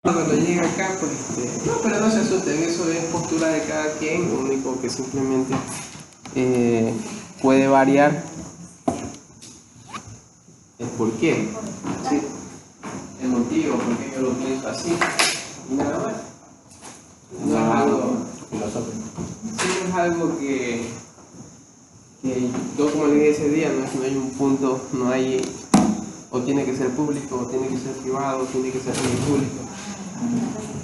Cuando llega acá, pues, no, pero no se asusten, eso es postura de cada quien, lo único que simplemente puede variar el por qué, ¿sí? El motivo, por qué yo lo pienso así, y nada más. No es algo filosófico. Sí, no es algo que yo, como le dije ese día, no hay un punto, no hay, o tiene que ser público, o tiene que ser privado, o tiene que ser público.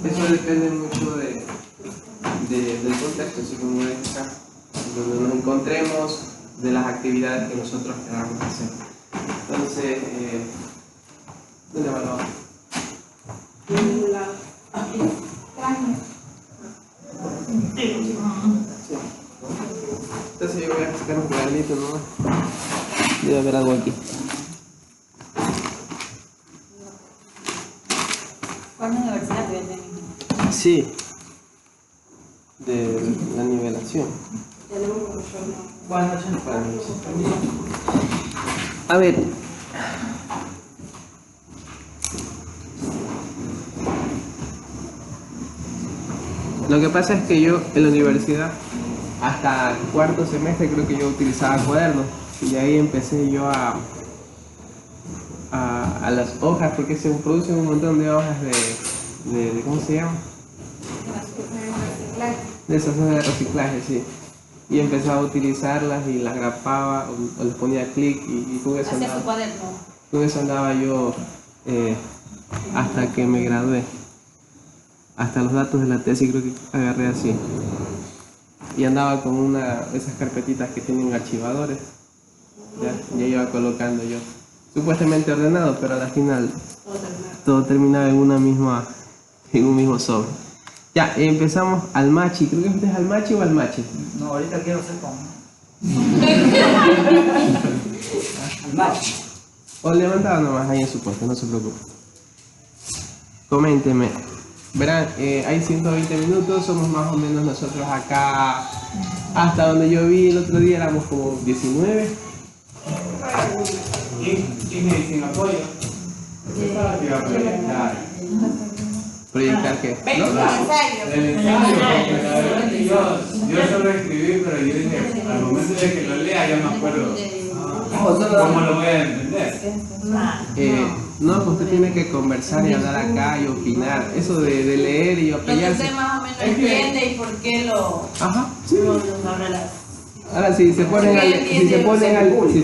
Eso depende mucho del contexto, así como es acá, donde nos encontremos, de las actividades que nosotros queramos hacer. Entonces, ¿dónde va la otra? Sí. Entonces yo voy a sacar un cuadernito, ¿no? Debe haber algo aquí. ¿Cuándo universidad te venden? Sí, de la nivelación. A ver, lo que pasa es que yo en la universidad, hasta el cuarto semestre, creo que yo utilizaba cuadernos, y de ahí empecé yo a las hojas, porque se producen un montón de hojas de ¿cómo se llama? De esas hojas de reciclaje, sí. Y empezaba a utilizarlas y las grapaba o les ponía clic y con eso Hacía su andaba, cuaderno. con eso andaba yo hasta que me gradué. Hasta los datos de la tesis creo que agarré así. Y andaba con una de esas carpetitas que tienen archivadores. Ya iba colocando yo. Supuestamente ordenado, pero al final todo terminaba en un mismo sobre. Ya, empezamos al machi. Creo que este es al machi o al machi. No, ahorita quiero ser con. Al machi. O levantaba nomás ahí en su puesto, no se preocupe. Coménteme. Verán, hay 120 minutos, somos más o menos nosotros acá. Hasta donde yo vi el otro día éramos como 19. ¿Quién me dice apoyo? ¿Proyectar qué? ¿No? El ensayo, porque la verdad que yo solo escribí, pero yo dije, al momento de que lo lea ya me acuerdo cómo lo voy a entender. No, pues usted tiene que conversar y hablar acá y opinar. Eso de leer y Lo que apellarse. usted más o menos entiende y por qué lo... Ajá, sí. lo relaciona. Ahora, si se ponen a leer, si se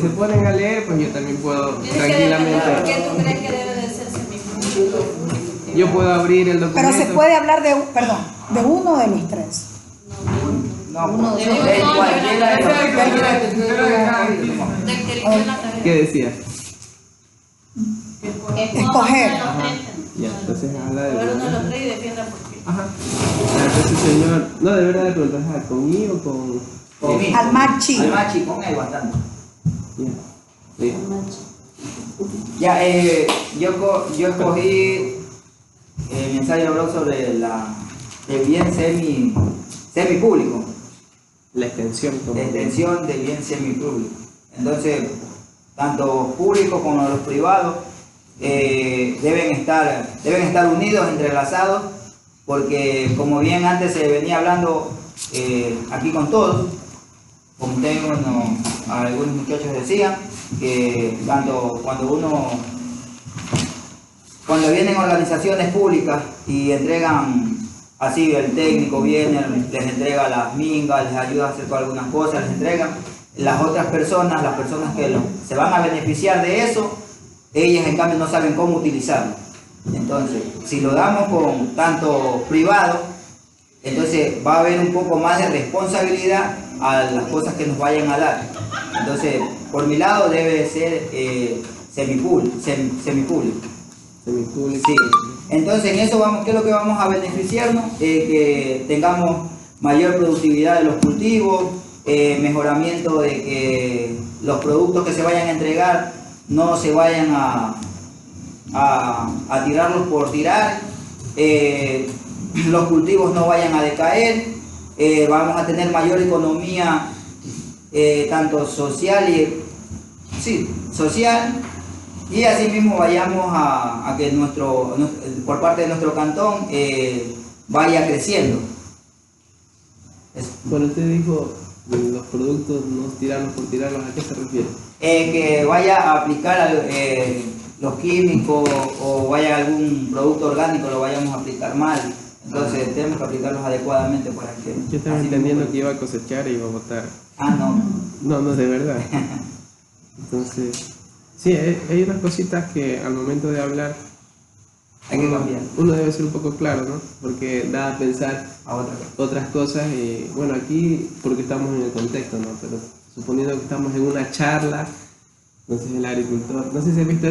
ponen a leer, pues yo también puedo Tienes que depender por qué tranquilamente. tú crees que debe de ser semipúblico. Yo puedo abrir el documento. Pero se puede hablar de, perdón, de uno de los tres. No, Uno de de ellos. cualquiera de Del que eligió la tarea. ¿Qué decía? Escoger. Ya, entonces habla de. Pero uno de los tres y defienda por qué. Ajá. Entonces, señor, no, de verdad, preguntas, ¿conmigo o con...? Conmigo. Al machi. Al machi, con él bastante. Ya. Sí. Ya, yo escogí mi ensayo habló sobre el bien semipúblico, La extensión. Como la extensión del bien semipúblico. Entonces, tanto público como los privados deben estar unidos, entrelazados, porque como bien antes se venía hablando aquí con todos, como ustedes, algunos muchachos decían, que cuando vienen organizaciones públicas y entregan, así el técnico viene, les entrega las mingas, les ayuda a hacer algunas cosas, les entregan, las otras personas, las personas que se van a beneficiar de eso, ellas en cambio no saben cómo utilizarlo. Entonces, si lo damos con tanto privado, entonces va a haber un poco más de responsabilidad a las cosas que nos vayan a dar. Entonces, por mi lado debe ser semipúblico. semipúblico. Sí. Entonces, en eso ¿qué es lo que vamos a beneficiarnos? Que tengamos mayor productividad de los cultivos, mejoramiento de que los productos que se vayan a entregar no se vayan a tirarlos por tirar, los cultivos no vayan a decaer, vamos a tener mayor economía social Y así mismo vayamos a que por parte de nuestro cantón vaya creciendo. Cuando usted dijo los productos no tirarlos por tirarlos, ¿a qué se refiere? Que vaya a aplicar los químicos o vaya algún producto orgánico, lo vayamos a aplicar mal. Entonces tenemos que aplicarlos adecuadamente para que... Yo estaba entendiendo que iba a cosechar y iba a botar. Ah, no. No, de verdad. Entonces, sí, hay unas cositas que al momento de hablar Hay que cambiar uno debe ser un poco claro, ¿no? Porque da a pensar a otra. otras cosas y bueno, aquí porque estamos en el contexto, ¿no? Pero suponiendo que estamos en una charla, entonces el agricultor, no sé si has visto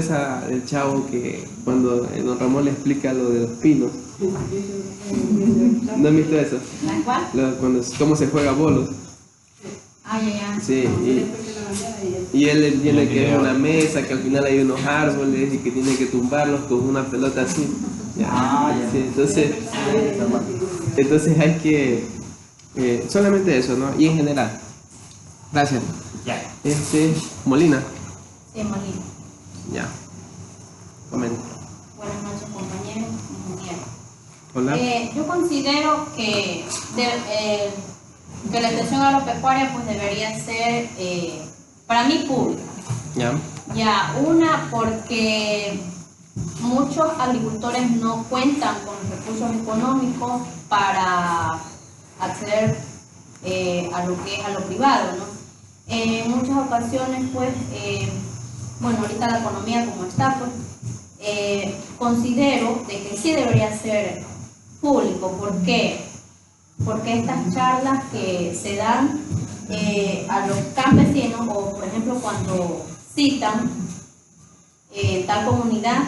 el chavo que cuando don Ramón le explica lo de los pinos, ¿no has visto eso? ¿La cual? Cómo se juega bolos. Ah, ya. Sí, y él entiende que es una mesa, que al final hay unos árboles y que tiene que tumbarlos con una pelota así. Ya. Ya. Sí, entonces hay que, solamente eso, ¿no? Y en general. Gracias. Ya. Molina. Sí, Molina. Ya. Comenta. Buenas noches, compañeros, ingenieros. Hola. Yo considero que la extensión agropecuaria pues debería ser, para mí, pública. Ya. Ya, una, porque muchos agricultores no cuentan con recursos económicos para acceder a lo que es a lo privado, ¿no? En muchas ocasiones, pues, bueno, ahorita la economía como está, pues, considero de que sí debería ser público. ¿Por qué? Porque estas charlas que se dan a los campesinos, o por ejemplo cuando citan tal comunidad,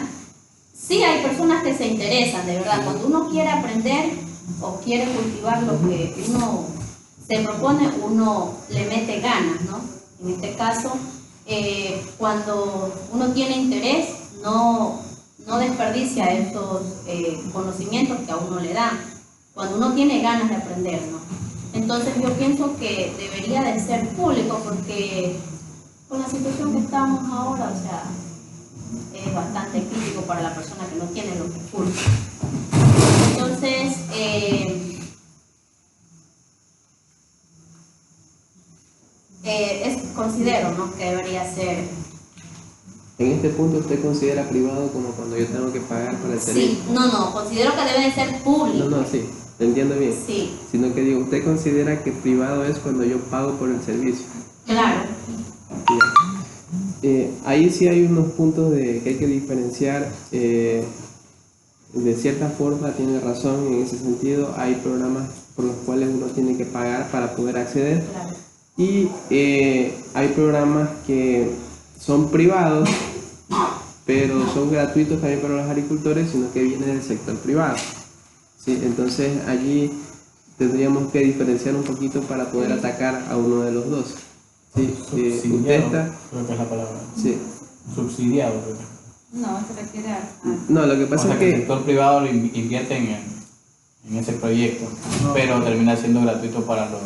sí hay personas que se interesan, de verdad. Cuando uno quiere aprender o quiere cultivar lo que uno se propone, uno le mete ganas, ¿no? En este caso, cuando uno tiene interés, no desperdicia estos conocimientos que a uno le dan, cuando uno tiene ganas de aprender, ¿no? Entonces yo pienso que debería de ser público, porque con la situación que estamos ahora, o sea, es bastante crítico para la persona que no tiene los recursos. Entonces, considero, ¿no?, que debería ser. En este punto usted considera privado como cuando yo tengo que pagar para el servicio. Sí, no, considero que debe de ser público. No, sí, te entiendo bien. Sí. Sino que digo, usted considera que privado es cuando yo pago por el servicio. Claro. Ahí sí hay unos puntos que hay que diferenciar. De cierta forma tiene razón en ese sentido. Hay programas por los cuales uno tiene que pagar para poder acceder. Claro. Y hay programas que son privados, pero son gratuitos también para los agricultores, sino que vienen del sector privado. ¿Sí? Entonces allí tendríamos que diferenciar un poquito para poder atacar a uno de los dos. ¿Sí? Usted está... Creo que es la palabra. Sí. Subsidiado, creo que. No, se refiere a... No, lo que O pasa sea, es que el que... sector privado lo invierte en ese proyecto, pero termina siendo gratuito para los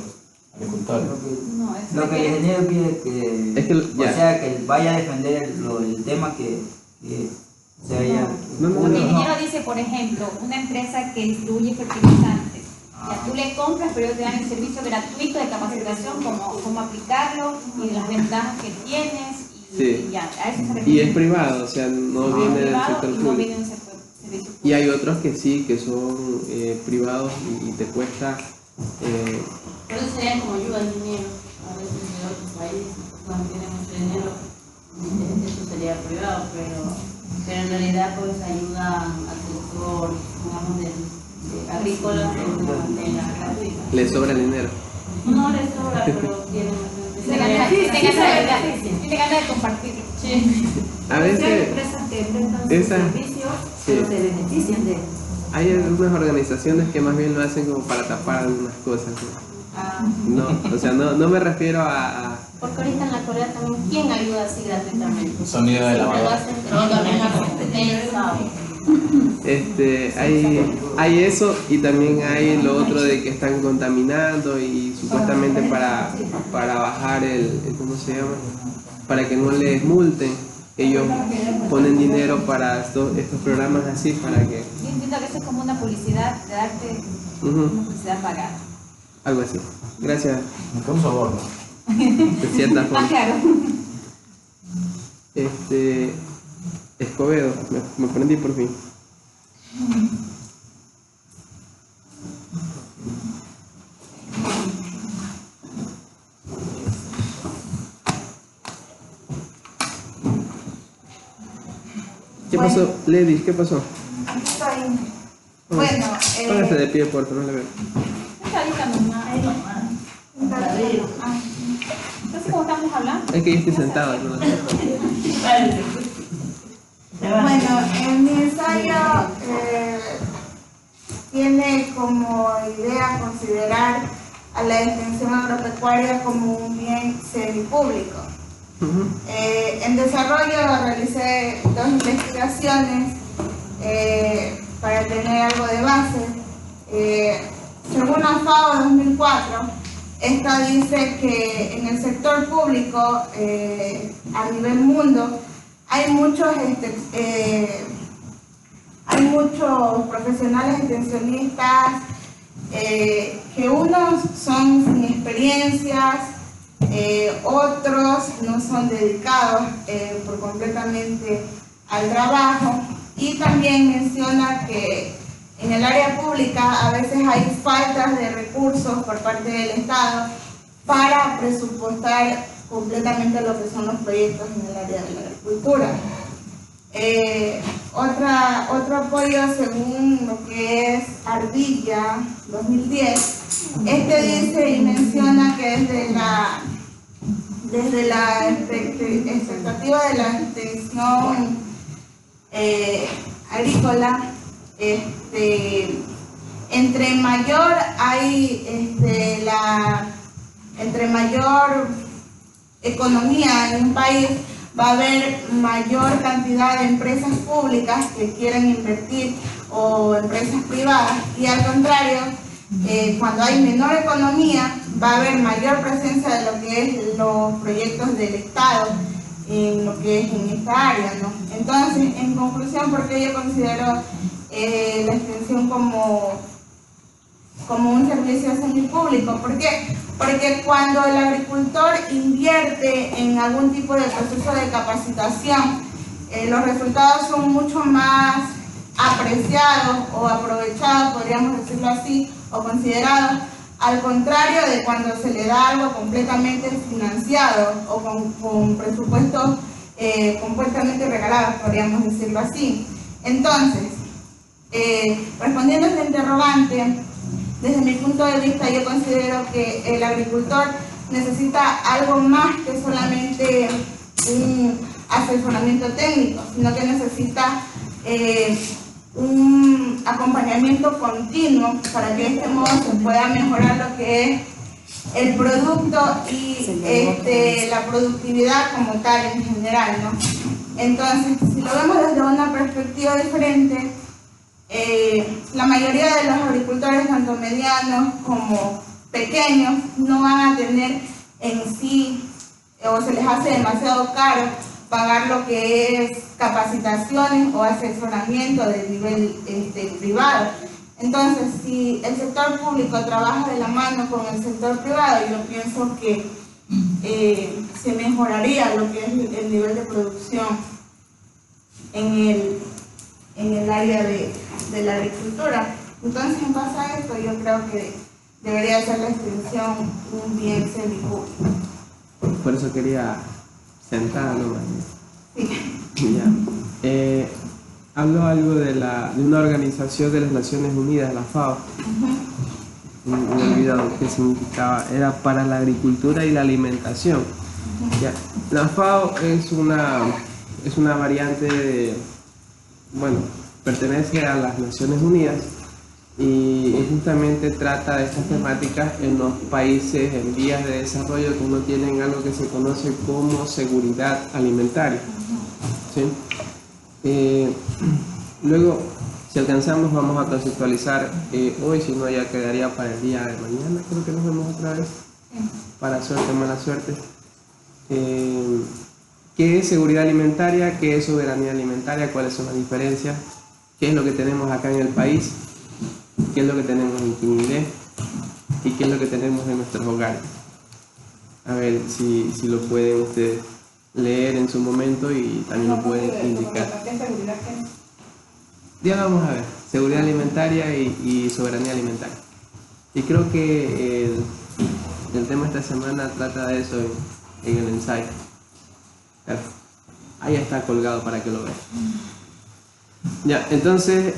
agricultores. No, es Lo que el ingeniero quiere que, ya. o sea, que vaya a defender el tema que se haya... No. El ingeniero dice, por ejemplo, una empresa que distribuye fertilizantes. Ya tú le compras, pero ellos te dan el servicio gratuito de capacitación, cómo aplicarlo y las ventajas que tienes. Sí. Y ya, a eso se refiere. Y es privado, o sea, no viene del Privado sector y no público. viene del sector servicio público. Y hay otros que sí, que son privados y te cuesta... Por eso sería como ayuda al dinero. A veces en otros países, cuando tienen mucho dinero, eso sería privado, pero en realidad pues ayuda al sector, digamos, de agrícola de una manera gratuita. le sobra el dinero. No les sobra, pero tienen... Tiene ganas de compartirlo. Sí. A veces Hay empresas que prestan sus esa- servicios, sí. pero se benefician de él. hay algunas organizaciones que más bien lo hacen como para tapar algunas cosas. No, o sea, no me refiero a... Porque ahorita en la Corea también, ¿quién ayuda así gratuitamente? El sonido de la Siempre lo banda. hacen con alguna competencia. Hay eso y también hay lo otro de que están contaminando y supuestamente para bajar ¿cómo se llama? Para que no les multen, ellos ponen dinero para estos programas así para que... Yo entiendo que eso es como una publicidad de darte una publicidad pagada. Algo así. Gracias. Con soborno. De cierta Más forma. claro. Escobedo, me prendí por fin. ¿Qué pasó, Lady? ¿Qué pasó? Aquí estoy. Bueno, Póngase de pie, por favor, no le veo. Esta ahorita nomás. Entonces, ¿cómo estamos hablando? Es que yo estoy sentado. ¿No? bueno, en mi ensayo tiene como idea considerar a la extensión agropecuaria como un bien semipúblico. En desarrollo realicé 2 investigaciones para tener algo de base. Según la FAO 2004, esta dice que en el sector público a nivel mundo hay muchos profesionales extensionistas que unos son sin experiencias, otros no son dedicados por completamente al trabajo, y también menciona que en el área pública a veces hay faltas de recursos por parte del Estado para presupuestar completamente lo que son los proyectos en el área de la agricultura. Otro apoyo según lo que es Ardilla 2010, dice y menciona que desde la expectativa de la extensión agrícola, entre mayor economía en un país, va a haber mayor cantidad de empresas públicas que quieran invertir o empresas privadas, y al contrario, cuando hay menor economía va a haber mayor presencia de lo que es los proyectos del Estado en lo que es en esta área, ¿no? Entonces, en conclusión, ¿por qué yo considero la extensión como un servicio semipúblico? ¿Por qué? Porque cuando el agricultor invierte en algún tipo de proceso de capacitación, los resultados son mucho más apreciados o aprovechados, podríamos decirlo así, o considerados, al contrario de cuando se le da algo completamente financiado o con presupuestos completamente regalados, podríamos decirlo así. Entonces, respondiendo a este interrogante, desde mi punto de vista, yo considero que el agricultor necesita algo más que solamente un asesoramiento técnico, sino que necesita un acompañamiento continuo para que de este modo se pueda mejorar lo que es el producto y la productividad como tal en general, ¿no? Entonces, si lo vemos desde una perspectiva diferente, la mayoría de los agricultores, tanto medianos como pequeños, no van a tener en sí, o se les hace demasiado caro pagar lo que es capacitaciones o asesoramiento de nivel privado. Entonces, si el sector público trabaja de la mano con el sector privado, yo pienso que se mejoraría lo que es el nivel de producción en el área de la agricultura. Entonces, en base a esto, yo creo que debería ser la extensión un bien semipúblico. Por eso quería sentar nomás. Sí. Ya. Habló algo de una organización de las Naciones Unidas, la FAO. Me he olvidado qué significaba. Era para la agricultura y la alimentación. Ya. La FAO es una variante de, bueno, pertenece a las Naciones Unidas y justamente trata de estas temáticas en los países en vías de desarrollo que no tienen algo que se conoce como seguridad alimentaria. ¿Sí? Luego, si alcanzamos, vamos a conceptualizar hoy, si no ya quedaría para el día de mañana, creo que nos vemos otra vez, para suerte, mala suerte. ¿Qué es seguridad alimentaria? ¿Qué es soberanía alimentaria? ¿Cuáles son las diferencias? ¿Qué es lo que tenemos acá en el país? ¿Qué es lo que tenemos en Quinindé? ¿Y qué es lo que tenemos en nuestros hogares? A ver si lo pueden ustedes leer en su momento y también lo pueden indicar. Ya vamos a ver, seguridad alimentaria y soberanía alimentaria. Y creo que el tema de esta semana trata de eso en el ensayo. Ahí está colgado para que lo vean. Ya, entonces,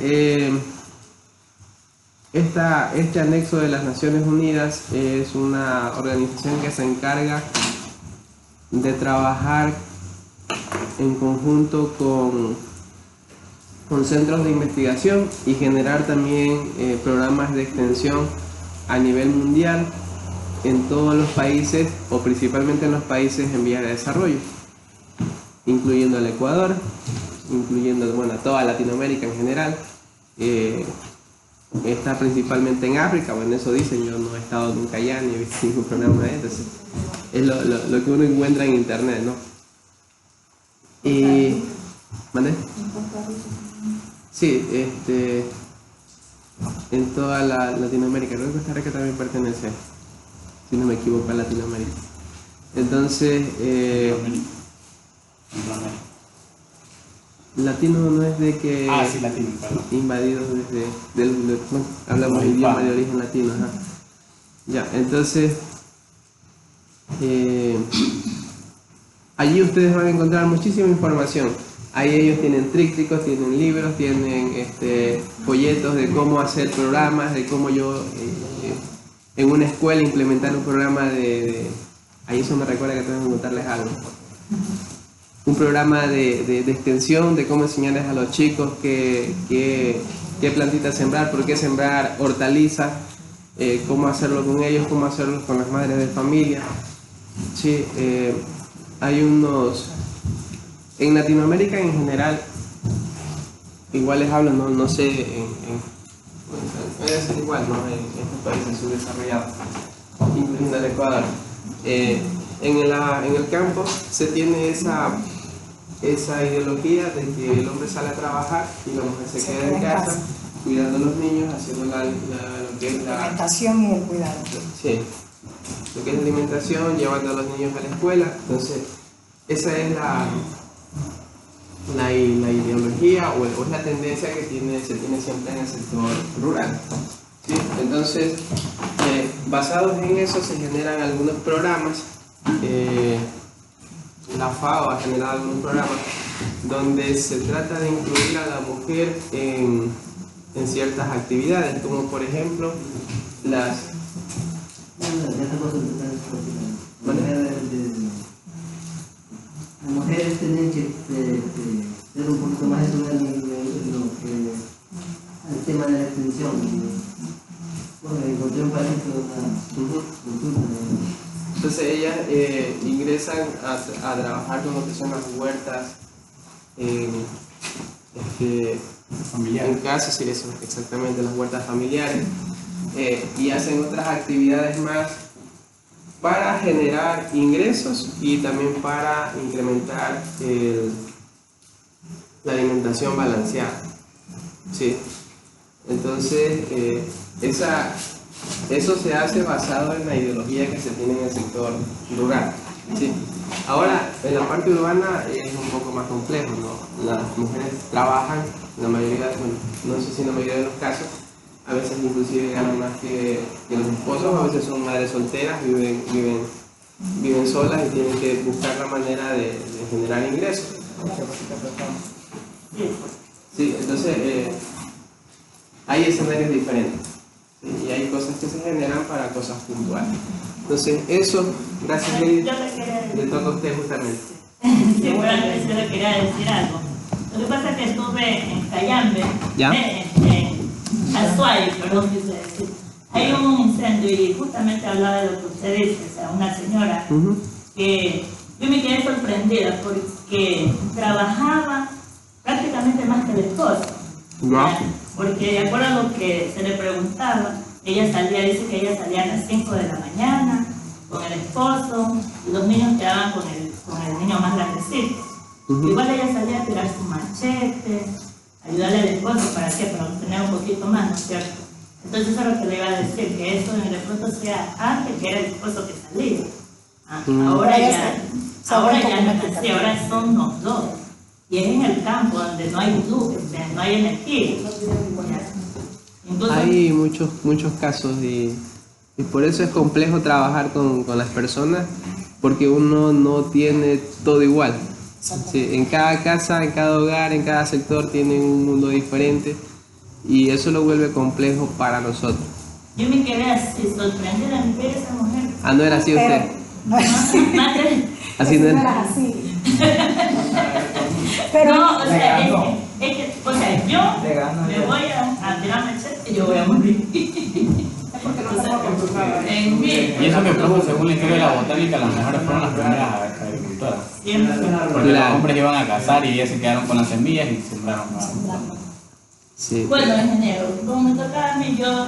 este anexo de las Naciones Unidas es una organización que se encarga de trabajar en conjunto con centros de investigación y generar también programas de extensión a nivel mundial en todos los países o principalmente en los países en vías de desarrollo, incluyendo el Ecuador, incluyendo toda Latinoamérica en general. Está principalmente en África, bueno, eso dicen, yo no he estado nunca allá ni he visto ningún programa de entonces es lo que uno encuentra en internet, ¿no? Y ¿mandé? Sí, en toda la Latinoamérica, creo que Costa Rica también pertenece, si no me equivoco, a Latinoamérica. Entonces, latino no es de que sí, latino, perdón. Invadido desde hablamos el idioma de origen latino, ajá. Ya, entonces allí ustedes van a encontrar muchísima información. Ahí ellos tienen trípticos, tienen libros, tienen folletos de cómo hacer programas, de cómo yo en una escuela implementar un programa ahí eso me recuerda que tengo que contarles algo. Un programa de extensión, de cómo enseñarles a los chicos qué plantitas sembrar, por qué sembrar hortalizas, cómo hacerlo con ellos, cómo hacerlo con las madres de familia. Sí, hay unos... En Latinoamérica en general, igual les hablo, no sé, puede ser igual, ¿no? En estos países subdesarrollados, incluyendo el Ecuador. En el campo se tiene esa ideología de que el hombre sale a trabajar y la mujer se queda en casa cuidando a los niños, haciendo lo que es la alimentación y el cuidado. Sí, lo que es la alimentación, llevando a los niños a la escuela. Entonces, esa es la ideología o es la tendencia que se tiene siempre en el sector rural. ¿Sí? Entonces, basados en eso se generan algunos programas. La FAO ha generado algunos programas donde se trata de incluir a la mujer en ciertas actividades, como por ejemplo las mujeres tienen que ser un poquito más eso en lo que el tema de la extensión. Bueno, encontré un país entonces ellas ingresan a trabajar con lo que son las huertas en casa, sí, eso, exactamente, las huertas familiares, y hacen otras actividades más para generar ingresos y también para incrementar la alimentación balanceada. ¿Sí? Entonces, eso se hace basado en la ideología que se tiene en el sector rural. ¿Sí? Ahora, en la parte urbana es un poco más complejo, ¿no? Las mujeres trabajan, la mayoría, bueno, no sé si en la mayoría de los casos, a veces inclusive ganan más que los esposos, a veces son madres solteras, viven solas y tienen que buscar la manera de generar ingresos. Sí, entonces hay escenarios diferentes, ¿sí? Y hay cosas que se generan para cosas puntuales. Entonces eso, gracias Lili, le toca a usted justamente. Sí, bueno, yo le quería decir algo. Lo que pasa es que estuve en Cayambe, Azuay, perdón, quise decir. Hay un incendio y justamente hablaba de lo que usted dice, o sea, una señora que yo me quedé sorprendida porque trabajaba prácticamente más que el esposo. Porque de acuerdo a lo que se le preguntaba, ella salía, dice que ella salía a las 5 de la mañana, con el esposo, y los niños quedaban con el niño más grandecito. Igual ella salía a tirar su machete, ayudarle al esposo para tener un poquito más, ¿no es cierto? Entonces eso es lo que le iba a decir, que eso de pronto sea antes que era el esposo que salía. Ahora ya no es así, ahora son los dos. Y es en el campo donde no hay luz, no hay energía. Incluso, hay muchos casos y por eso es complejo trabajar con las personas, porque uno no tiene todo igual. Sí, en cada casa, en cada hogar, en cada sector tienen un mundo diferente y eso lo vuelve complejo para nosotros. Yo me quedé así sorprendida de ver esa mujer. Ah, ¿no era así usted? No es así. Así no No era. era así. Pero No, o sea, yo me voy a tirar machete y yo voy a morir. En mí. Y eso que produjo, según la historia de la botánica, las mujeres fueron las primeras agricultoras. Porque los hombres iban a cazar y ellas se quedaron con las semillas y sembraron más. Sí. Bueno, ingeniero, como me tocaba a mí, yo,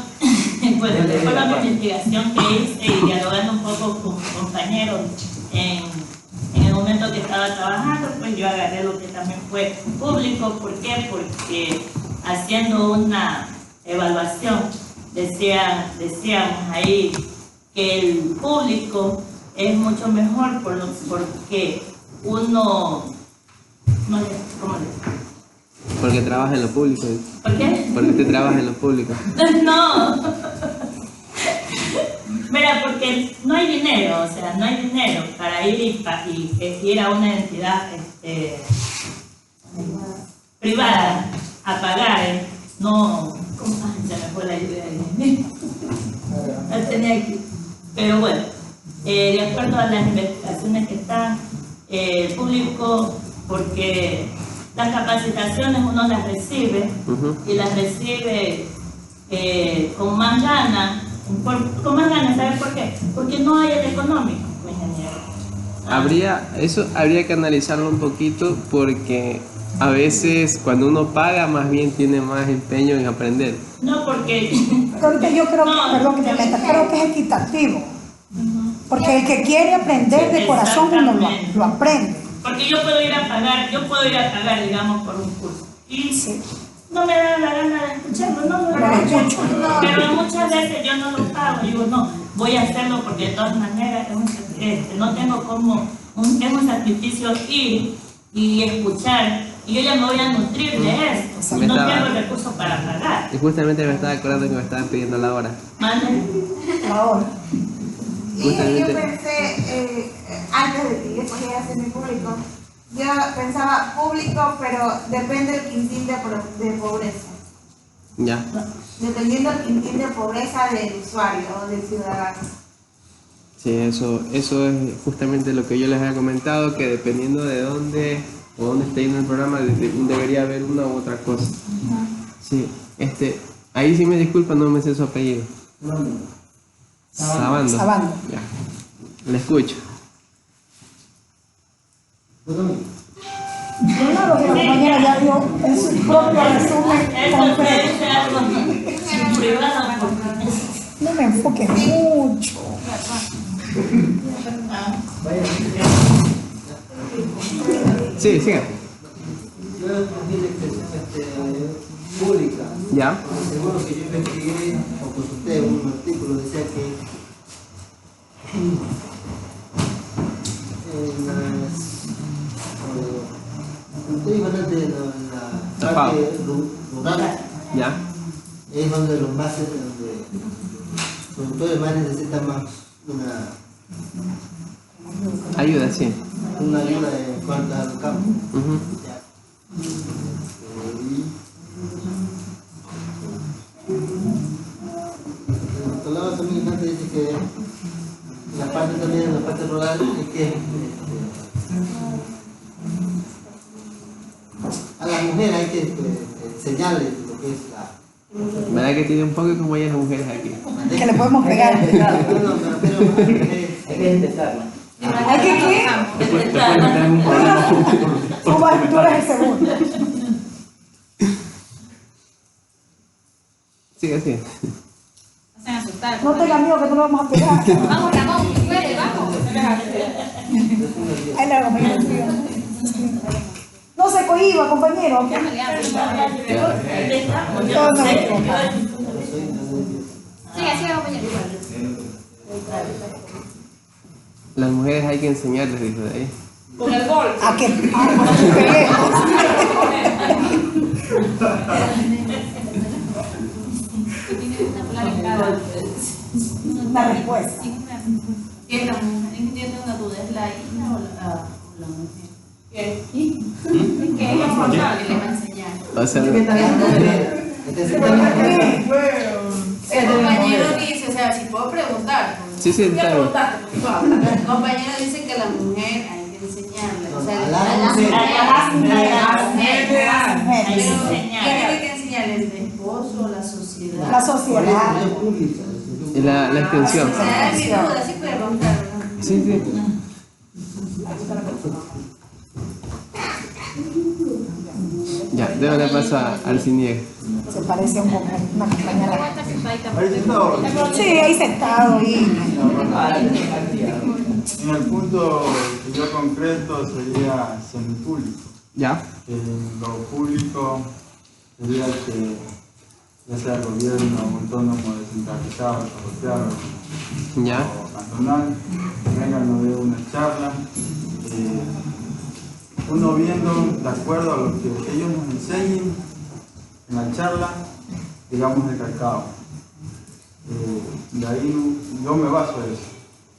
bueno, después de la investigación que hice y dialogando un poco con compañeros en el momento que estaba trabajando, pues yo agarré lo que también fue público. ¿Por qué? Porque haciendo una evaluación, decíamos ahí que el público es mucho mejor porque uno, no sé, ¿cómo le digo? Porque trabaja en lo público. ¿Por qué? Porque usted trabaja en lo público. No. Mira, porque no hay dinero, o sea, no hay dinero para ir y ir a una entidad privada a pagar, no, se me fue la idea ahí. La tenía aquí. Pero bueno, de acuerdo a las investigaciones que están, el público, porque las capacitaciones uno las recibe y las recibe con más ganas. Con más ganas, ¿sabes por qué? Porque no hay el económico, ingeniero. Habría que analizarlo un poquito, porque a veces cuando uno paga más bien tiene más empeño en aprender. No, porque... ahorita yo creo que, perdón que te meta, creo que es equitativo. Porque el que quiere aprender de corazón uno lo aprende. Porque yo puedo ir a pagar, digamos, por un curso. Y no me da la gana de escucharlo, pero muchas veces yo no lo pago. Digo, no, voy a hacerlo porque de todas maneras no tengo como, es un sacrificio ir y escuchar. Y yo ya me voy a nutrir de esto. No tengo recursos para pagar. Y justamente me estaba acordando que me estaban pidiendo la hora. Mande. Ahora. Y yo pensé, antes de que yo escogiera hacer mi público, yo pensaba público, pero depende del quintil de pobreza. Ya. Dependiendo del quintil de pobreza del usuario o del ciudadano. Sí, eso es justamente lo que yo les había comentado, que dependiendo de dónde esté yendo el programa, debería haber una u otra cosa. Sí, ahí sí me disculpa, no me sé su apellido. Sabando. Ya. Le escucho. Claro que la compañera ya dio en su propio resumen completo. No me enfoques mucho. Sí, siga. Yo escogí la expresión pública. Ya. Según lo que yo investigué o consulté un artículo, decía que estoy bastante en la parte rural. Ya. Es donde los más, donde los productores más necesitan más una ayuda, sí. Una ayuda en cuanto al campo. En otro lado también antes dice que la parte también en la parte rural es que a las mujeres hay que enseñarles lo que es la... ¿Verdad que tiene un poco como ellas mujeres aquí? Que le podemos pegar. Hay que intentarla. ¿Hay que qué? Después tenemos un problema Tú eres el segundo. Sigue, sigue. Hacen asustar. No tengas miedo que no lo vamos a pegar. Vamos, Ramón, puede, va. Ahí la compañera tuya. No se cohiba, compañero. Ya me le hablo. Todo no es como. Sí, así va, compañero. Las mujeres hay que enseñarles, dijo de ahí. Con el gol. ¿A qué? Pelea. Una respuesta. ¿Qué es la mujer? Entiendo una duda, ¿es la hija o la mujer? ¿Qué? ¿Qué es responsable le va a enseñar? O sea, El compañero dice, o sea, si puedo preguntar. sí, sí, está bien. El compañero dice que la mujer hay que enseñarle. O sea, A las mujeres. ¿quién hay que enseñarle? ¿El esposo o la sociedad? La sociedad. Y la extensión. O sea, es mi duda, sí puede preguntar, ¿no? Sí, sí. Ya, déjame pasar al Cinieg. Se parece un poco a una compañera. Ahí sentado. Sí, ahí sentado. En el punto que yo concreto sería semipúblico. ¿Ya? En lo público sería que ya sea gobierno autónomo, descentralizado, parroquial ¿Ya? o cantonal, vengan nos dé una charla, uno viendo de acuerdo a lo que ellos nos enseñen en la charla, digamos el cacao. De ahí yo me baso en eso.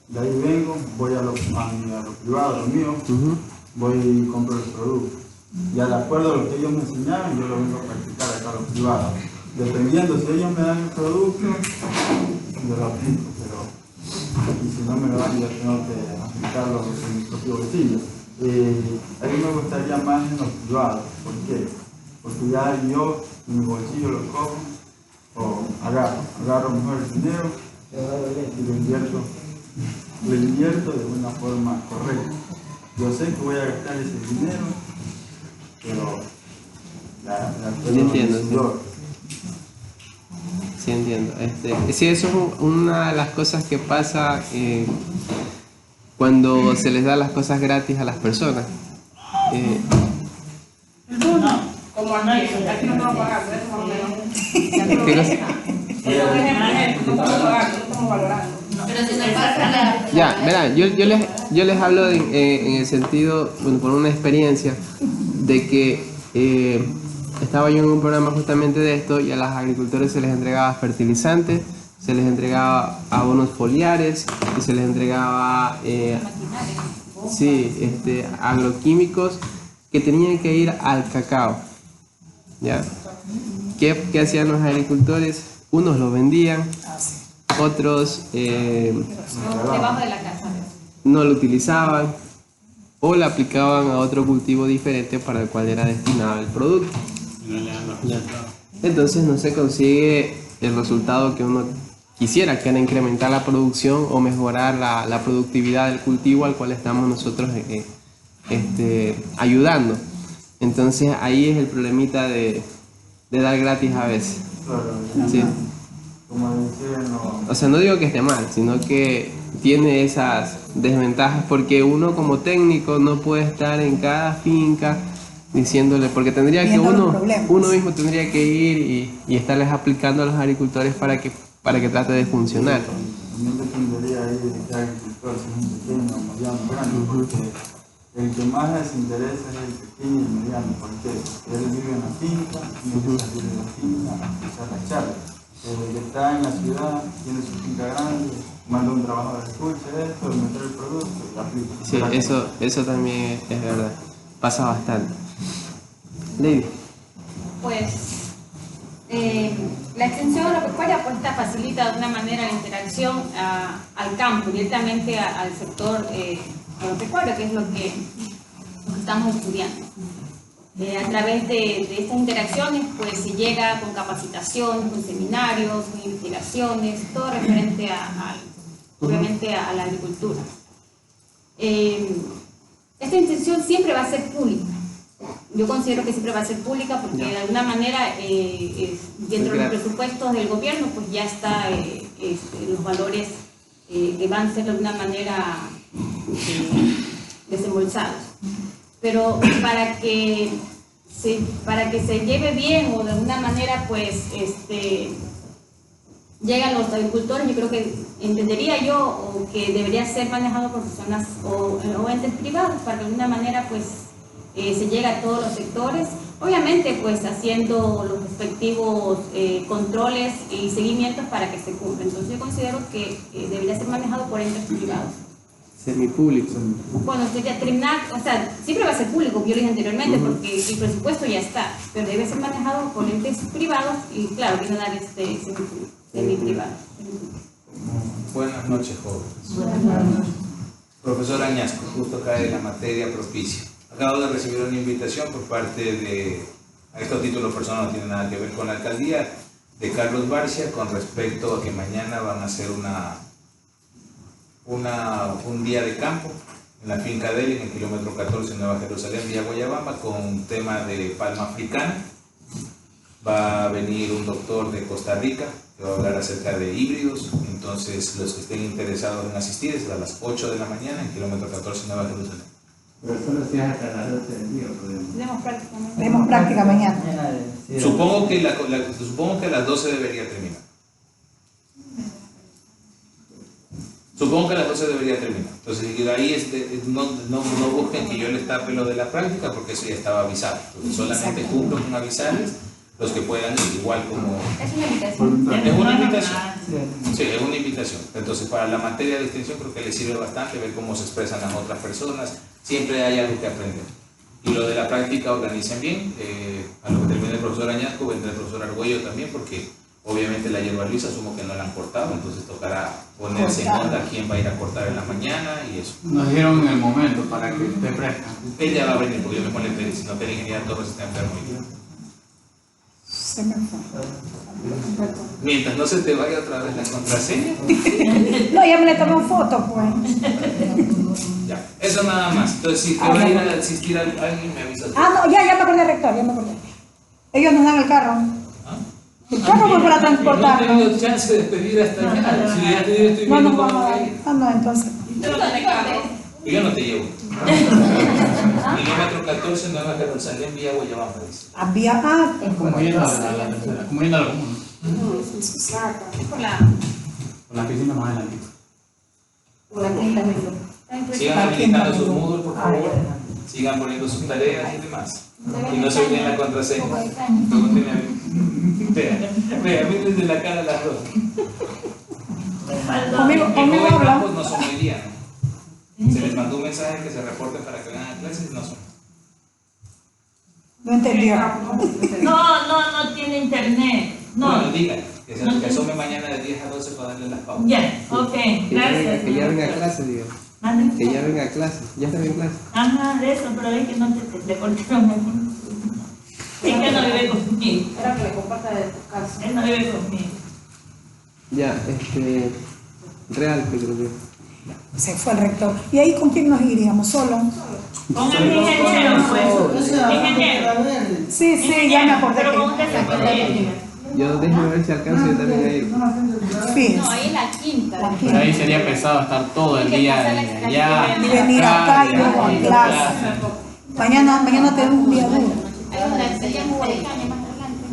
De ahí vengo, voy a lo privado, a lo mío, voy y compro el producto. Y de acuerdo a lo que ellos me enseñaron, yo lo vengo a practicar acá a lo privado. Dependiendo, si ellos me dan el producto, yo lo aplico, y si no me lo dan, yo tengo que aplicarlo en mi propio bolsillo. A mí me gustaría más en lo privado. ¿Por qué? Porque ya yo en mi bolsillo lo cojo o agarro mejor el dinero y lo invierto de una forma correcta. Yo sé que voy a gastar ese dinero, pero Sí, entiendo, sí, entiendo. Sí, eso es una de las cosas que pasa cuando se les da las cosas gratis a las personas. Como no hay, aquí no estamos pagando, eso más o menos. ¿Qué cosa? No estamos pagando, no estamos valorando. Pero si no pasa la... Ya, verá, yo les hablo en el sentido, bueno, por una experiencia, de que estaba yo en un programa justamente de esto y a los agricultores se les entregaba fertilizantes, se les entregaba abonos foliares y se les entregaba agroquímicos que tenían que ir al cacao. ¿Ya? ¿Qué hacían los agricultores? Unos lo vendían, otros Debajo de la casa. no lo utilizaban o lo aplicaban a otro cultivo diferente para el cual era destinado el producto. ¿Ya? Entonces no se consigue el resultado que uno quisiera, que era incrementar la producción o mejorar la productividad del cultivo al cual estamos nosotros ayudando. Entonces ahí es el problemita de dar gratis a veces. Sí. Como decían, O sea, no digo que esté mal, sino que tiene esas desventajas porque uno como técnico no puede estar en cada finca diciéndole, porque tendría que uno mismo tendría que ir y estarles aplicando a los agricultores para que trate de funcionar. También dependería ahí de qué agricultor, si es un pequeño o mediano o grande, porque el que más les interesa es el pequeño y el mediano. ¿Por qué? Porque él vive en la finca, tiene que salir de la finca a empezar la charla. El que está en la ciudad, tiene su finca grande, manda un trabajador, escucha esto, meter el producto y aplica. Sí, eso también es verdad, pasa bastante. Lady. Pues la extensión agropecuaria pues facilita de una manera la interacción al campo, directamente al sector agropecuario, que es lo que estamos estudiando. A través de estas interacciones pues se llega con capacitación, con seminarios, con investigaciones, todo referente obviamente a la agricultura. Esta intención siempre va a ser pública. Yo considero que siempre va a ser pública porque de alguna manera dentro de los presupuestos del gobierno pues ya está los valores que van a ser de alguna manera desembolsados. Pero para que se lleve bien o de alguna manera pues llegan los agricultores, yo creo que entendería yo o que debería ser manejado por personas o entes privados para que de alguna manera pues se llegue a todos los sectores, obviamente pues haciendo los respectivos controles y seguimientos para que se cumpla. Entonces yo considero que debería ser manejado por entes privados. Semipúblico. Bueno, sería Trimnac, o sea, siempre va a ser público, como yo lo dije anteriormente, porque el presupuesto ya está, pero debe ser manejado por entes privados y claro, viene a dar semi-privado. Buenas noches, jóvenes. Profesor Añasco, justo cae la materia propicia. Acabo de recibir una invitación por parte de, a estos títulos personales no tienen nada que ver con la alcaldía, de Carlos Barcia, con respecto a que mañana van a hacer un día de campo en la finca de él, en el kilómetro 14 Nueva Jerusalén, Villa Guayabamba, con un tema de palma africana. Va a venir un doctor de Costa Rica que va a hablar acerca de híbridos. Entonces los que estén interesados en asistir es a las 8 de la mañana en kilómetro 14 Nueva Jerusalén. Pero solo si es hasta las 12 del día, podemos. Tenemos práctica mañana. Supongo que a las 12 debería terminar. Supongo que a las 12 debería terminar. Entonces, ahí no busquen que yo les tape lo de la práctica, porque eso ya estaba avisado. Entonces, solamente cumplo con avisarles los que puedan ir, igual como... Es una invitación. Es una invitación. Sí, es una invitación. Entonces, para la materia de extensión creo que les sirve bastante ver cómo se expresan las otras personas. Siempre hay algo que aprender. Y lo de la práctica, organicen bien. A lo que termine el profesor Añasco, vendrá el profesor Argüello también, porque obviamente la hierba luisa asumo que no la han cortado, entonces tocará ponerse en onda quién va a ir a cortar en la mañana y eso. Nos dieron en el momento para que esté fresca. Ella va a venir, porque yo me molesté, si no que el ingeniero Torres está enfermo. Se me fue. Mientras no se te vaya otra vez la contraseña. No, ya me le tomé una foto, pues. Ya, eso nada más. Entonces, si te va a ir a asistir a alguien, me avisas. Ah, no, ya me acordé, rector, ya me acordé. Ellos nos dan el carro. El carro fue para transportarlo. No he tenido chance de pedir hasta allá. Si ya te estoy viendo cómo va a ir. Ah, no, entonces. Yo no te llevo. Kilómetro 14, Nueva Jerusalén, Villa Guayabamba. Había. Como yendo a la tercera, como yendo a la comuna. Por la piscina más adelante. Sigan habilitando sus Moodle, por favor. Sigan poniendo sus tareas y demás. Y no se olviden la contraseña. Vea, mírense la cara a las dos. Conmigo habla. No son hoy día, ¿no? Se les mandó un mensaje que se reporten para que vengan a clases, no son. No entendió. No tiene internet. No. Bueno, díganle, que se asome mañana de 10 a 12 para darle las pausas. Ya, ok, gracias. Que ya venga a clase, digo. Que ya venga a clase, ya está en clase. Ajá, de eso, pero es que no te cortaron. Es que no vive conmigo. Era que le comparta de tu casa. Él no vive conmigo. Ya, real, que creo que. Se fue el rector. ¿Y ahí con quién nos iríamos? ¿Solo? Con el ingeniero, pues. Ingeniero. Sí, ya me acordé. Pero con usted se puede. Yo déjame ver si alcanzo yo también a ir. Sí. No, ahí es la quinta. Pero ahí sería pesado estar todo el día allá. Y venir acá y luego a clase. Mañana tenemos un día duro.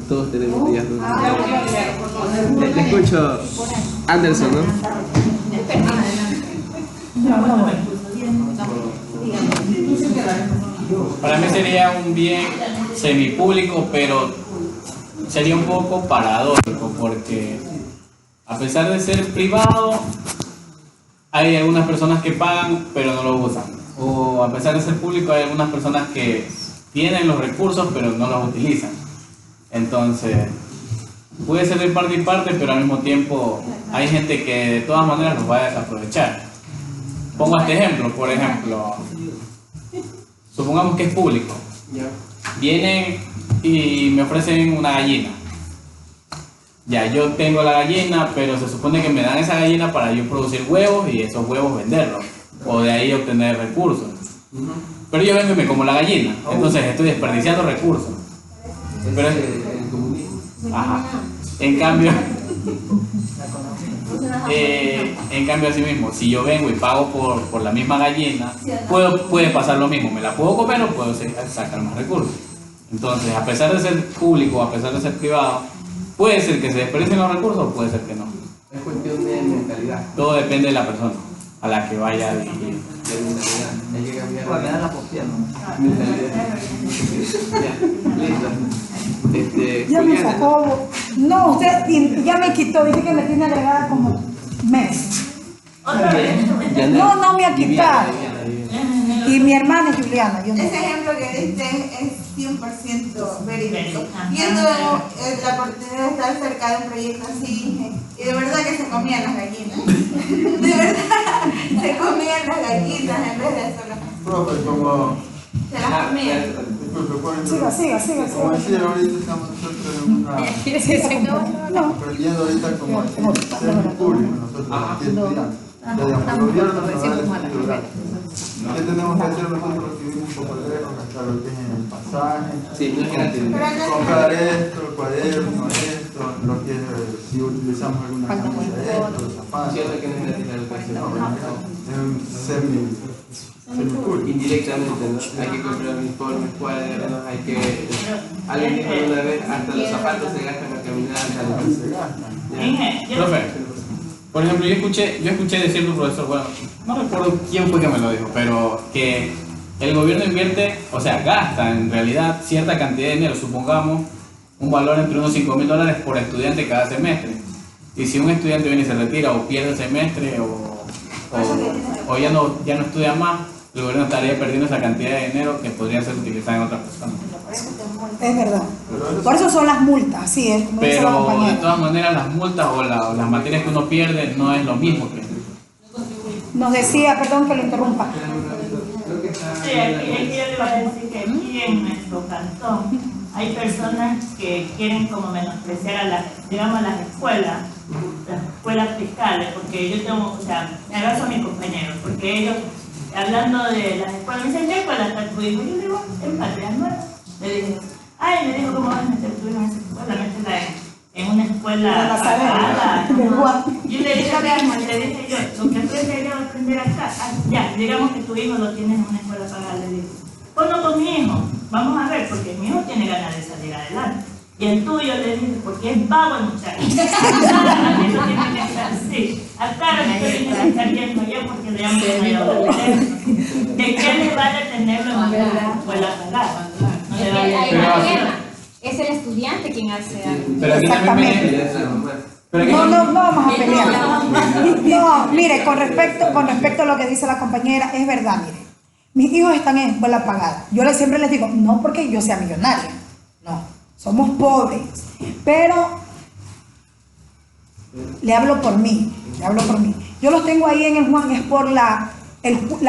Todos tenemos días duros. Te escucho, Anderson, ¿no? Para mí sería un bien semipúblico, pero sería un poco paradójico, porque a pesar de ser privado, hay algunas personas que pagan pero no lo usan. O a pesar de ser público, hay algunas personas que tienen los recursos pero no los utilizan. Entonces, puede ser de parte y parte, pero al mismo tiempo hay gente que de todas maneras los va a desaprovechar. Pongo este ejemplo, por ejemplo, supongamos que es público. Vienen y me ofrecen una gallina. Ya, yo tengo la gallina, pero se supone que me dan esa gallina para yo producir huevos y esos huevos venderlos, o de ahí obtener recursos. Pero yo vengo y me como la gallina, entonces estoy desperdiciando recursos. Pero ajá. En cambio, En cambio, así mismo, si yo vengo y pago por la misma gallina, puede pasar lo mismo, me la puedo comer o puedo sacar más recursos. Entonces, a pesar de ser público, a pesar de ser privado, puede ser que se desperdicien los recursos o puede ser que no. Es cuestión de mentalidad. Todo depende de la persona a la que vaya a dirigir. De mentalidad. Hay que cambiar Para quedar la postiana. mentalidad. Ya, listo. Ya me Juliana. sacó. No, usted ya me quitó, dice que me tiene agregada como mes. Otra vez. No me ha quitado. Y mi hermana es Juliana, yo no. Ese ejemplo que diste es 100% verídico. Ajá. Y yo tuve la oportunidad de estar cerca de un proyecto así y de verdad que se comían las gallinas. De verdad, se comían las gallinas en vez de solo. Profe, como, Se las comían. disculpe, por ejemplo, Siga. como decía, ahorita estamos nosotros en una, No. aprendiendo ahorita como el sistema público, nosotros aquí estudiantes. Ya digamos, el gobierno nos da el sentido gratis. ¿Qué tenemos que hacer nosotros los que vivimos por poder gastar lo que es en el pasaje? Sí, no es gratis. Comprar esto, el cuaderno, esto, lo que es, si utilizamos alguna camisa, esto, los zapatos. Cierto que no es gratis la educación. Es un semi-público. Indirectamente, ¿no? Hay que comprar uniformes, cuadernos, hay que... Alguien dijo una vez, hasta los zapatos se gastan a caminar. Se gastan. Profe, por ejemplo, yo escuché de cierto profesor, bueno, no recuerdo quién fue que me lo dijo, pero que el gobierno invierte, o sea, gasta en realidad cierta cantidad de dinero, supongamos un valor entre unos $5.000 por estudiante cada semestre. Y si un estudiante viene y se retira o pierde el semestre o ya no estudia más, el gobierno estaría perdiendo esa cantidad de dinero que podría ser utilizada en otra persona. Es verdad. Por eso son las multas, así es, como dice la Pero de compañera. todas maneras las multas o las materias que uno pierde no es lo mismo que... Nos decía, perdón que lo interrumpa. Sí, aquí yo le iba a decir que aquí en nuestro cantón hay personas que quieren como menospreciar a las escuelas fiscales, porque yo tengo, o sea, me abrazo a mis compañeros, porque ellos, hablando de las escuelas, me dicen, ¿qué escuela está tu hijo? Yo le digo, en Patria Nueva. Le dije, me dijo, ¿cómo vas a meter tu hijo en esa escuela? Métela en una escuela pagada. Yo le dije, yo, lo que tú deberías aprender acá, ya, digamos que tu hijo lo tienes en una escuela pagada, le digo, ponlo con mi hijo, vamos a ver, porque mi hijo tiene ganas de salir adelante. Y el tuyo le dije, porque es vago el muchacho. Eso tiene que estar así. Acá lo que tiene que estar viendo yo, porque le llamo a mayor. ¿De qué le vale tenerlo en una escuela pagada? No le vale. Hay un problema. Es el estudiante quien hace algo. Pero aquí también No vamos a pelear. No, mire, con respecto a lo que dice la compañera, es verdad, mire. Mis hijos están en escuela pagada. Yo siempre les digo, no porque yo sea millonaria, no, somos pobres. Pero le hablo por mí. Yo los tengo ahí en el Juan, es por la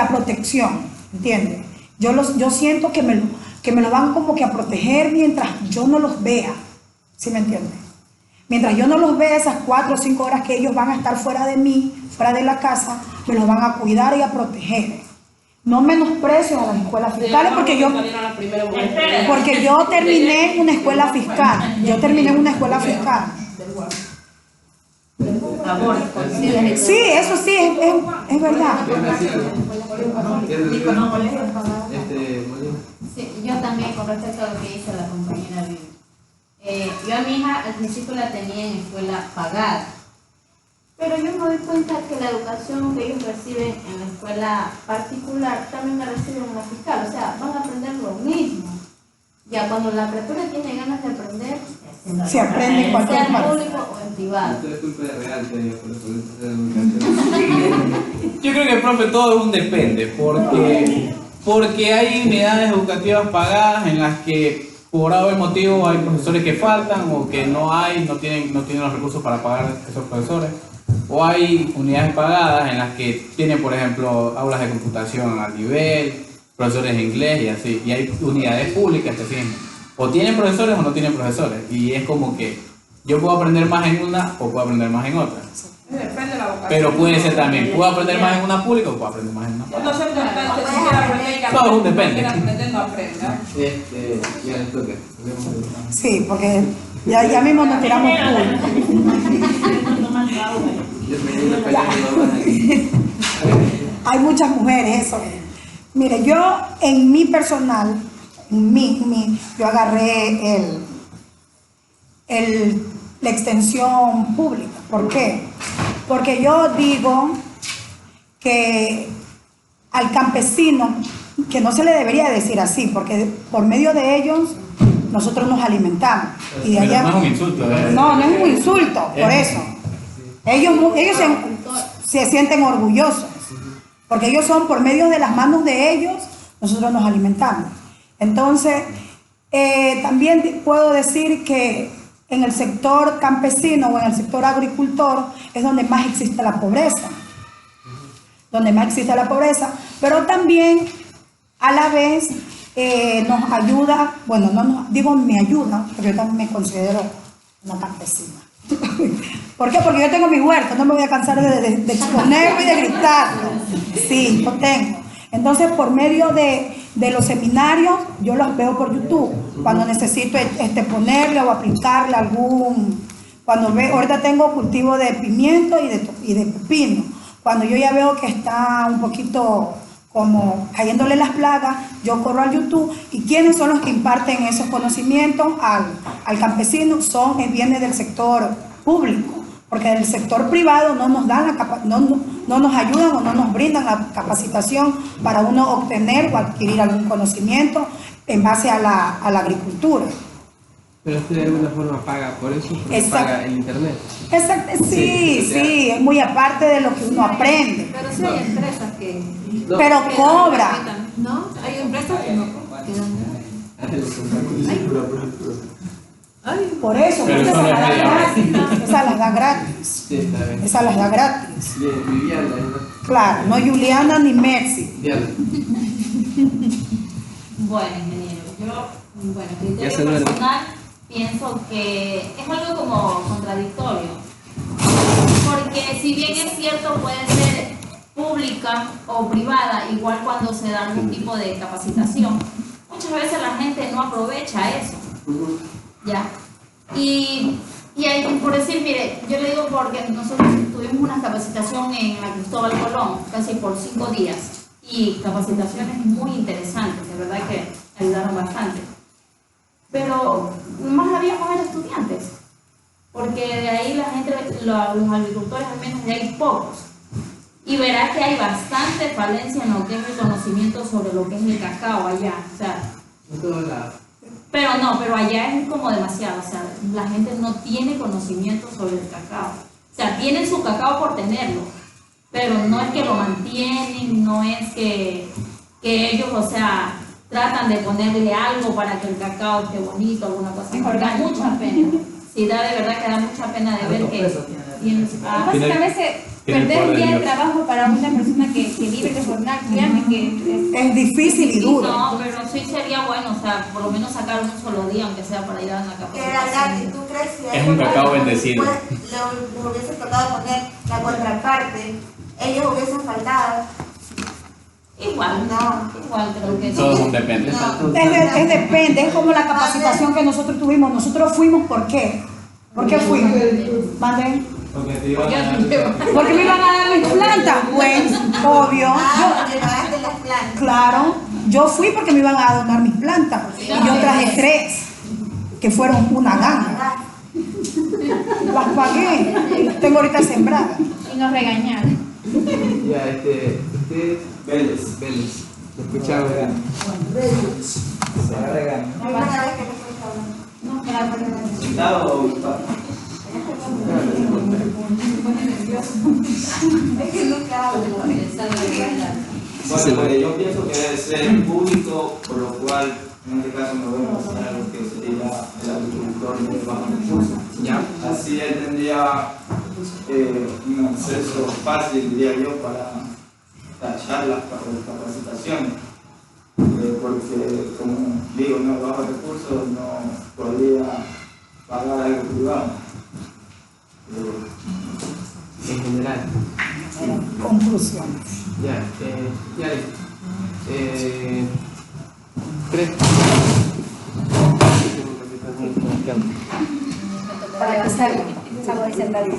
protección, ¿entiendes? Yo siento que me lo van como que a proteger mientras yo no los vea, ¿sí me entiendes? Mientras yo no los vea esas 4 o 5 horas que ellos van a estar fuera de mí, fuera de la casa, me los van a cuidar y a proteger. No menosprecio a las escuelas fiscales porque yo terminé en una escuela fiscal. Sí, eso sí, es verdad. Sí, yo también, con respecto a lo que dice la compañera Vivi. Yo a mi hija al principio la tenía en escuela pagada, pero yo me doy cuenta que la educación que ellos reciben en la escuela particular también la reciben en la fiscal, o sea, van a aprender lo mismo. Ya cuando la criatura tiene ganas de aprender, se aprende en cualquier sea en parte. público o en privado. Yo creo que, profe, todo es un depende, porque hay unidades educativas pagadas en las que por algún motivo hay profesores que faltan o que no tienen los recursos para pagar a esos profesores. O hay unidades pagadas en las que tienen, por ejemplo, aulas de computación al nivel, profesores de inglés y así. Y hay unidades públicas que tienen, o tienen profesores o no tienen profesores. Y es como que yo puedo aprender más en una o puedo aprender más en otra. Depende de la vocación. Pero puede ser también, puedo aprender más en una pública o puedo aprender más en una privada. Entonces, si quiere aprender, que todo es un aprenda. depende. Si quiere aprender, no aprenda. Ya les toca. Sí, porque ya mismo nos tiramos público. Yo Hay muchas mujeres, eso es. Mire, yo en mi personal, yo agarré la extensión pública. ¿Por qué? Porque yo digo que al campesino, que no se le debería decir así, porque por medio de ellos nosotros nos alimentamos. Y de allá, no es un insulto. no es un insulto, por eso. Ellos se sienten orgullosos, porque ellos son, por medio de las manos de ellos, nosotros nos alimentamos. Entonces, también puedo decir que en el sector campesino o en el sector agricultor es donde más existe la pobreza. Pero también a la vez nos ayuda, bueno, me ayuda, porque yo también me considero una campesina. ¿Por qué? Porque yo tengo mi huerto, no me voy a cansar de exponerlo y de gritarlo. Sí, lo tengo. Entonces, por medio de los seminarios, yo los veo por YouTube. Cuando necesito ponerle o aplicarle ahorita tengo cultivo de pimiento y de pepino. Cuando yo ya veo que está un poquito como cayéndole las plagas, yo corro al YouTube. ¿Y quiénes son los que imparten esos conocimientos al campesino? Viene del sector público, porque del sector privado no nos ayudan o no nos brindan la capacitación para uno obtener o adquirir algún conocimiento en base a la agricultura. Pero usted de alguna forma paga por eso, porque paga el internet. Exacto, sí, es muy aparte de lo que uno aprende. Pero sí hay empresas que... Pero cobra. ¿No? Hay empresas que no cobran. Por eso, pero porque eso no es media hora. esas las da gratis. Sí, está bien. Esas las da gratis. Viviana, ¿no? Claro, no Juliana ni Messi. Diana. Bueno, ingeniero, yo, Ya se criterio duerme. personal, pienso que es algo como contradictorio. Porque si bien es cierto, puede ser pública o privada, igual cuando se da algún tipo de capacitación, muchas veces la gente no aprovecha eso. ¿Ya? Y hay, por decir, mire, yo le digo porque nosotros tuvimos una capacitación en la Cristóbal Colón, casi por 5 días, y capacitaciones muy interesantes, de verdad que ayudaron bastante. Pero más habíamos estudiantes, porque de ahí la gente, los agricultores al menos de ahí pocos. Y verá que hay bastante falencia en lo que es el conocimiento sobre lo que es el cacao allá. O sea, En todos lados. pero allá es como demasiado. O sea, la gente no tiene conocimiento sobre el cacao. O sea, tienen su cacao por tenerlo, pero no es que lo mantienen, no es que ellos, o sea, tratan de ponerle algo para que el cacao esté bonito, alguna cosa. Porque da mucha pena. Sí, da de verdad que da mucha pena de ver que tienen su cacao. Básicamente, perder un día de trabajo para una persona que vive de jornal, créanme que Es difícil y duro. No, pero sí sería bueno, o sea, por lo menos sacar un solo día, aunque sea para ir a una Que era gratis, capacitación. ¿tú crees que Es un cacao bendecido. les hubiese tocado poner la contraparte, ellos hubiesen faltado? Igual, igual creo que Todo es un depende. Es depende, es como la capacitación que nosotros tuvimos. Nosotros fuimos, ¿por qué? ¿Por qué fuimos? ¿Vale? Porque te iban a dar- Porque me iban a dar mis plantas, pues, obvio. Porque pagaste las plantas. Claro, yo fui porque me iban a donar mis plantas. Y yo traje 3, que fueron una ganga. Las pagué, las tengo ahorita sembradas. y nos regañaron. Ya, usted, Vélez. Lo escuchaba, ¿verdad? Se va a regañar. Primera vez que me escucho hablando. ¿Sentado o ocupado? Es que nunca hablo. Bueno, pues yo pienso que debe ser público, por lo cual en este caso me voy a pasar a lo que sería el agricultor de bajos recursos. Ya. Así él tendría un acceso fácil, diría yo, para las charlas, para las capacitaciones. Porque, como digo, no, bajos recursos no podría pagar algo privado. En general. Conclusiones. Ya, ¿crees? Para que salga algo de sentadito.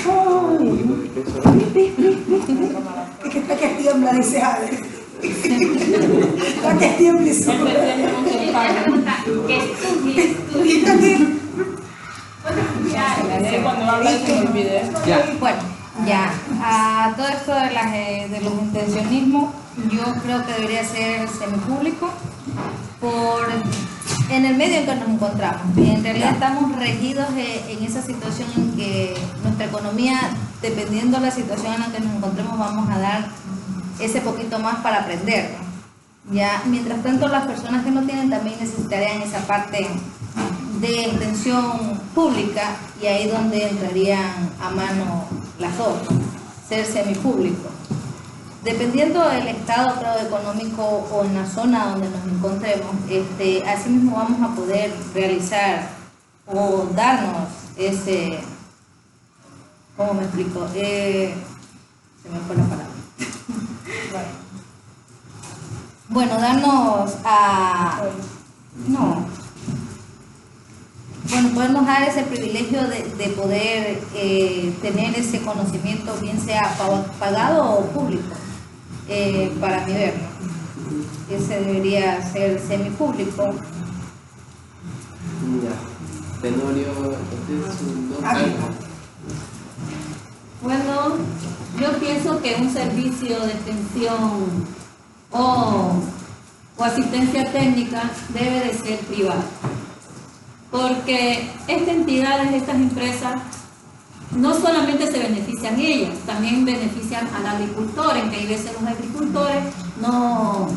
Un poquito de peso. dice Ale. La que tiembla y sube. Cuando habla se me olvide. Bueno, ya, a todo esto de los intencionismos, yo creo que debería ser semipúblico en el medio en que nos encontramos. Y en realidad estamos regidos en esa situación en que nuestra economía, dependiendo de la situación en la que nos encontremos, vamos a dar ese poquito más para aprender, ¿no? Ya, mientras tanto, las personas que no tienen también necesitarían esa parte de extensión pública, y ahí donde entrarían a mano las dos, ¿no? Ser semipúblico. Dependiendo del estado, creo, económico o en la zona donde nos encontremos, así mismo vamos a poder realizar o darnos ese, ¿cómo me explico? Se me fue la palabra. Bueno, darnos a... No. Bueno, podernos dar ese privilegio de poder tener ese conocimiento, bien sea pagado o público, para mi ver, ¿no? Ese debería ser semipúblico. Ya. Tenorio, Bueno, yo pienso que un servicio de extensión o asistencia técnica debe de ser privado, porque estas entidades, estas empresas, no solamente se benefician ellas, también benefician al agricultor, en que hay veces los agricultores no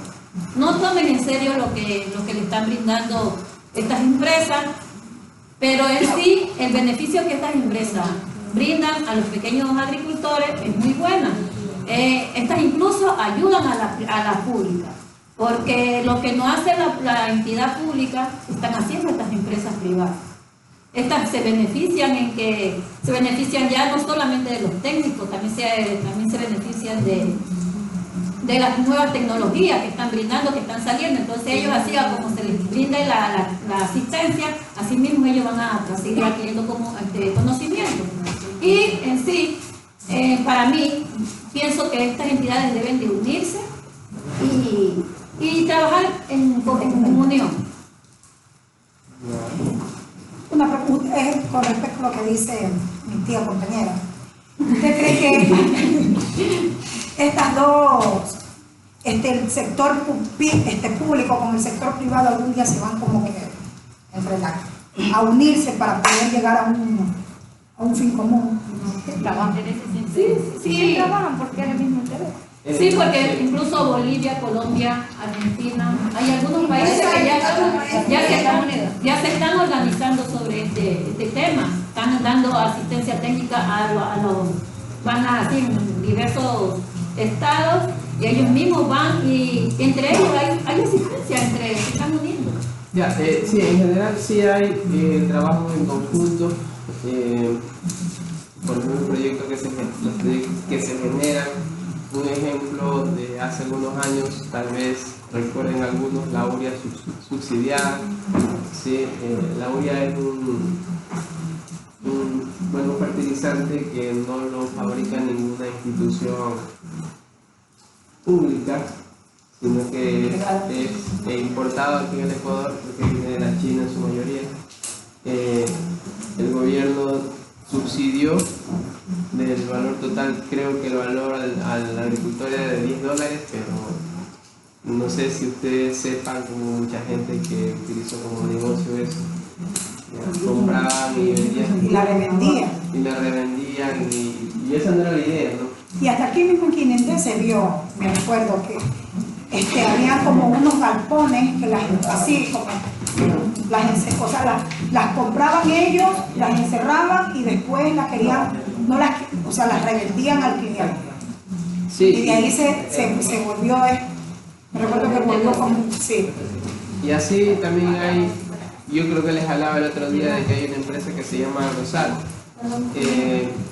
tomen en serio lo que le están brindando estas empresas, pero en sí el beneficio que estas empresas brindan a los pequeños agricultores es muy buena. Estas incluso ayudan a la pública, porque lo que no hace la entidad pública están haciendo estas empresas privadas. Estas se benefician ya no solamente de los técnicos, también se benefician de las nuevas tecnologías que están brindando, que están saliendo. Entonces ellos, así como se les brinda la asistencia, así mismo ellos van a seguir adquiriendo conocimiento. Y en sí, para mí, pienso que estas entidades deben de unirse y trabajar en unión. Una pregunta es con respecto a lo que dice mi tía compañera. ¿Usted cree que estas dos, el sector público con el sector privado algún día se van como que a unirse para poder llegar a un fin común? Sí, trabajan porque es el mismo interés. Sí, porque incluso Bolivia, Colombia, Argentina, hay algunos países que ya se están organizando sobre este tema, están dando asistencia técnica van a diversos estados, y ellos mismos van, y entre ellos hay asistencia, se están uniendo. Ya, sí, en general sí hay trabajo en conjunto. Por ejemplo, los proyectos que se generan. Un ejemplo de hace algunos años, tal vez recuerden algunos, la urea subsidiada. ¿Sí? La urea es un fertilizante que no lo fabrica ninguna institución pública, sino que es importado aquí en el Ecuador, porque viene de la China en su mayoría. El gobierno subsidió del valor total, creo que el valor al agricultor era de $10, pero no sé si ustedes sepan, como mucha gente que utilizó como negocio eso, compraban y vendían. Y la revendían. Y la revendían, y esa no era la idea, ¿no? Y hasta aquí mismo en Quinendé se vio, me recuerdo que había como unos galpones que las compraban ellos, las encerraban y después las querían, las revendían al cliente. Sí. Y de ahí se volvió, me recuerdo que volvió como, sí. Y así también hay, yo creo que les hablaba el otro día de que hay una empresa que se llama Rosal.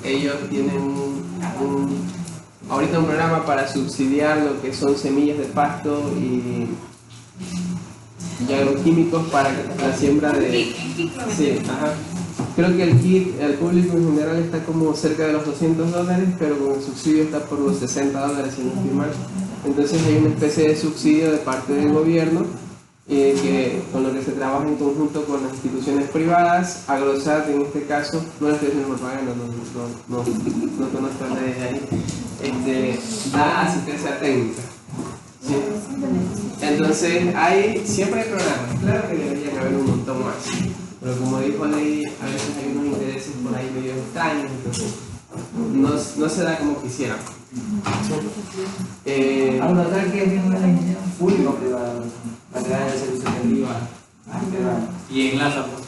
Ellos tienen ahorita un programa para subsidiar lo que son semillas de pasto y agroquímicos para la siembra de... Sí, ajá. Creo que el kit al público en general está como cerca de los $200, pero con el subsidio está por los $60, si no estoy mal. Entonces hay una especie de subsidio de parte del gobierno con lo que se trabaja en conjunto con las instituciones privadas. Agrosat, en este caso, no la estoy haciendo propaganda, no conozco a nadie de ahí, da asistencia técnica. ¿Sí? Entonces, siempre hay programas, claro que deberían haber un montón más, pero como dijo Ley, a veces hay unos intereses por ahí medio extraños, entonces no se da como quisiera. Agrosat que es un público privado, para que haya el servicio privado. Y enlaza, pues.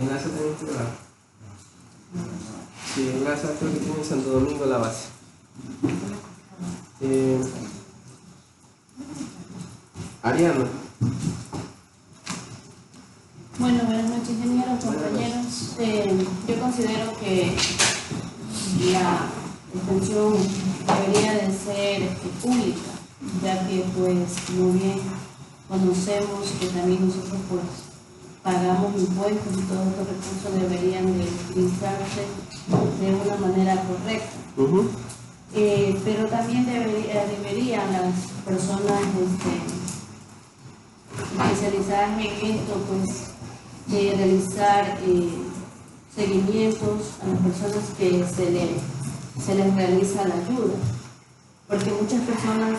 Enlaza también privado. Sí, Enlaza creo que tiene en Santo Domingo la base. Ariana. Bueno, buenas noches, ingenieros, compañeros. Yo considero que la extensión debería de ser pública, ya que pues muy bien conocemos que también nosotros pues pagamos impuestos y todos estos recursos deberían de utilizarse de una manera correcta. Pero también deberían las personas especializadas en esto pues realizar seguimientos a las personas que se les realiza la ayuda, porque muchas personas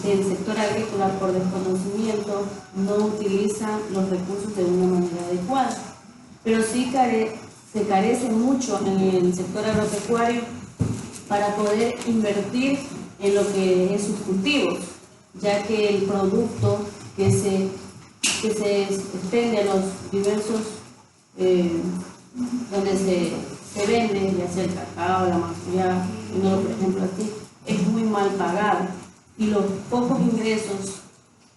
del sector agrícola por desconocimiento no utilizan los recursos de una manera adecuada, pero sí se carece mucho en el sector agropecuario para poder invertir en lo que es sus cultivos, ya que el producto que se expende a los diversos donde se vende, ya sea el cacao, la maracuyá, por ejemplo así, es muy mal pagado y los pocos ingresos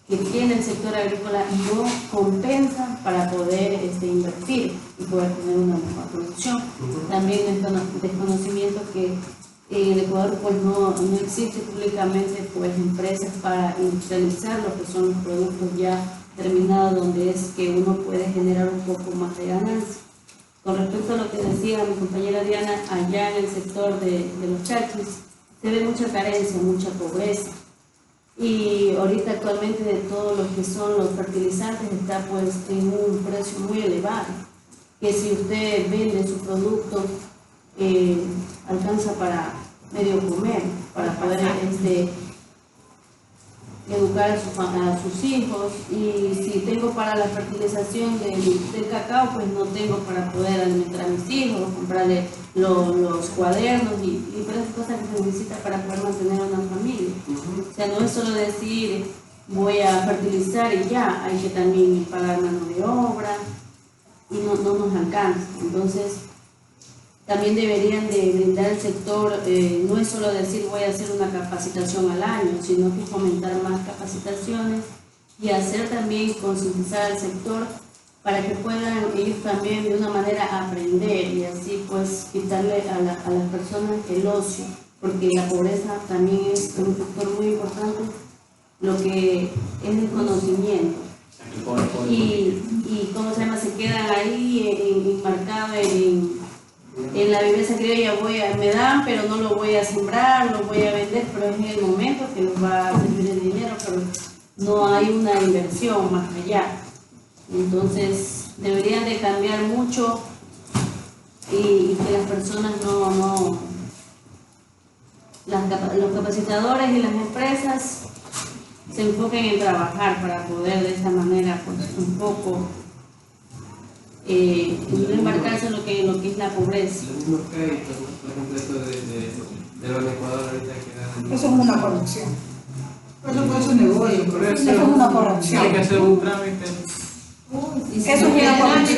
que tiene el sector agrícola no compensan para poder invertir y poder tener una mejor producción. También el desconocimiento que en el Ecuador pues no existe públicamente pues empresas para industrializar lo que son los productos ya terminados, donde es que uno puede generar un poco más de ganancia. Con respecto a lo que decía mi compañera Diana, allá en el sector de los chaquis se ve mucha carencia, mucha pobreza. Y ahorita actualmente de todo lo que son los fertilizantes está pues en un precio muy elevado, que si usted vende su producto alcanza para medio comer, para poder educar a sus hijos. Y si tengo para la fertilización del cacao, pues no tengo para poder alimentar a mis hijos, comprarle los cuadernos y diferentes cosas que se necesitan para poder mantener una familia. O sea, no es solo decir voy a fertilizar y ya, hay que también pagar mano de obra y no nos alcanza. Entonces también deberían de brindar el sector, no es solo decir voy a hacer una capacitación al año, sino que fomentar más capacitaciones y hacer también concientizar al sector para que puedan ellos también de una manera aprender y así pues quitarle a las personas el ocio, porque la pobreza también es un factor muy importante, lo que es el conocimiento. Y ¿cómo se llama? Se quedan ahí enmarcados en la vivencia criolla, me dan, pero no lo voy a sembrar, lo voy a vender, pero es en el momento que nos va a servir el dinero, pero no hay una inversión más allá. Entonces deberían de cambiar mucho y que las personas los capacitadores y las empresas se enfoquen en trabajar para poder de esta manera pues un poco no embarcarse en lo que es la pobreza. Los mismos créditos, por ejemplo, esto de los Ecuador ahorita que dan. Eso es una corrupción. Eso puede ser un negocio, pero eso es una corrupción. Hay que hacer un trámite. Eso es una corrupción.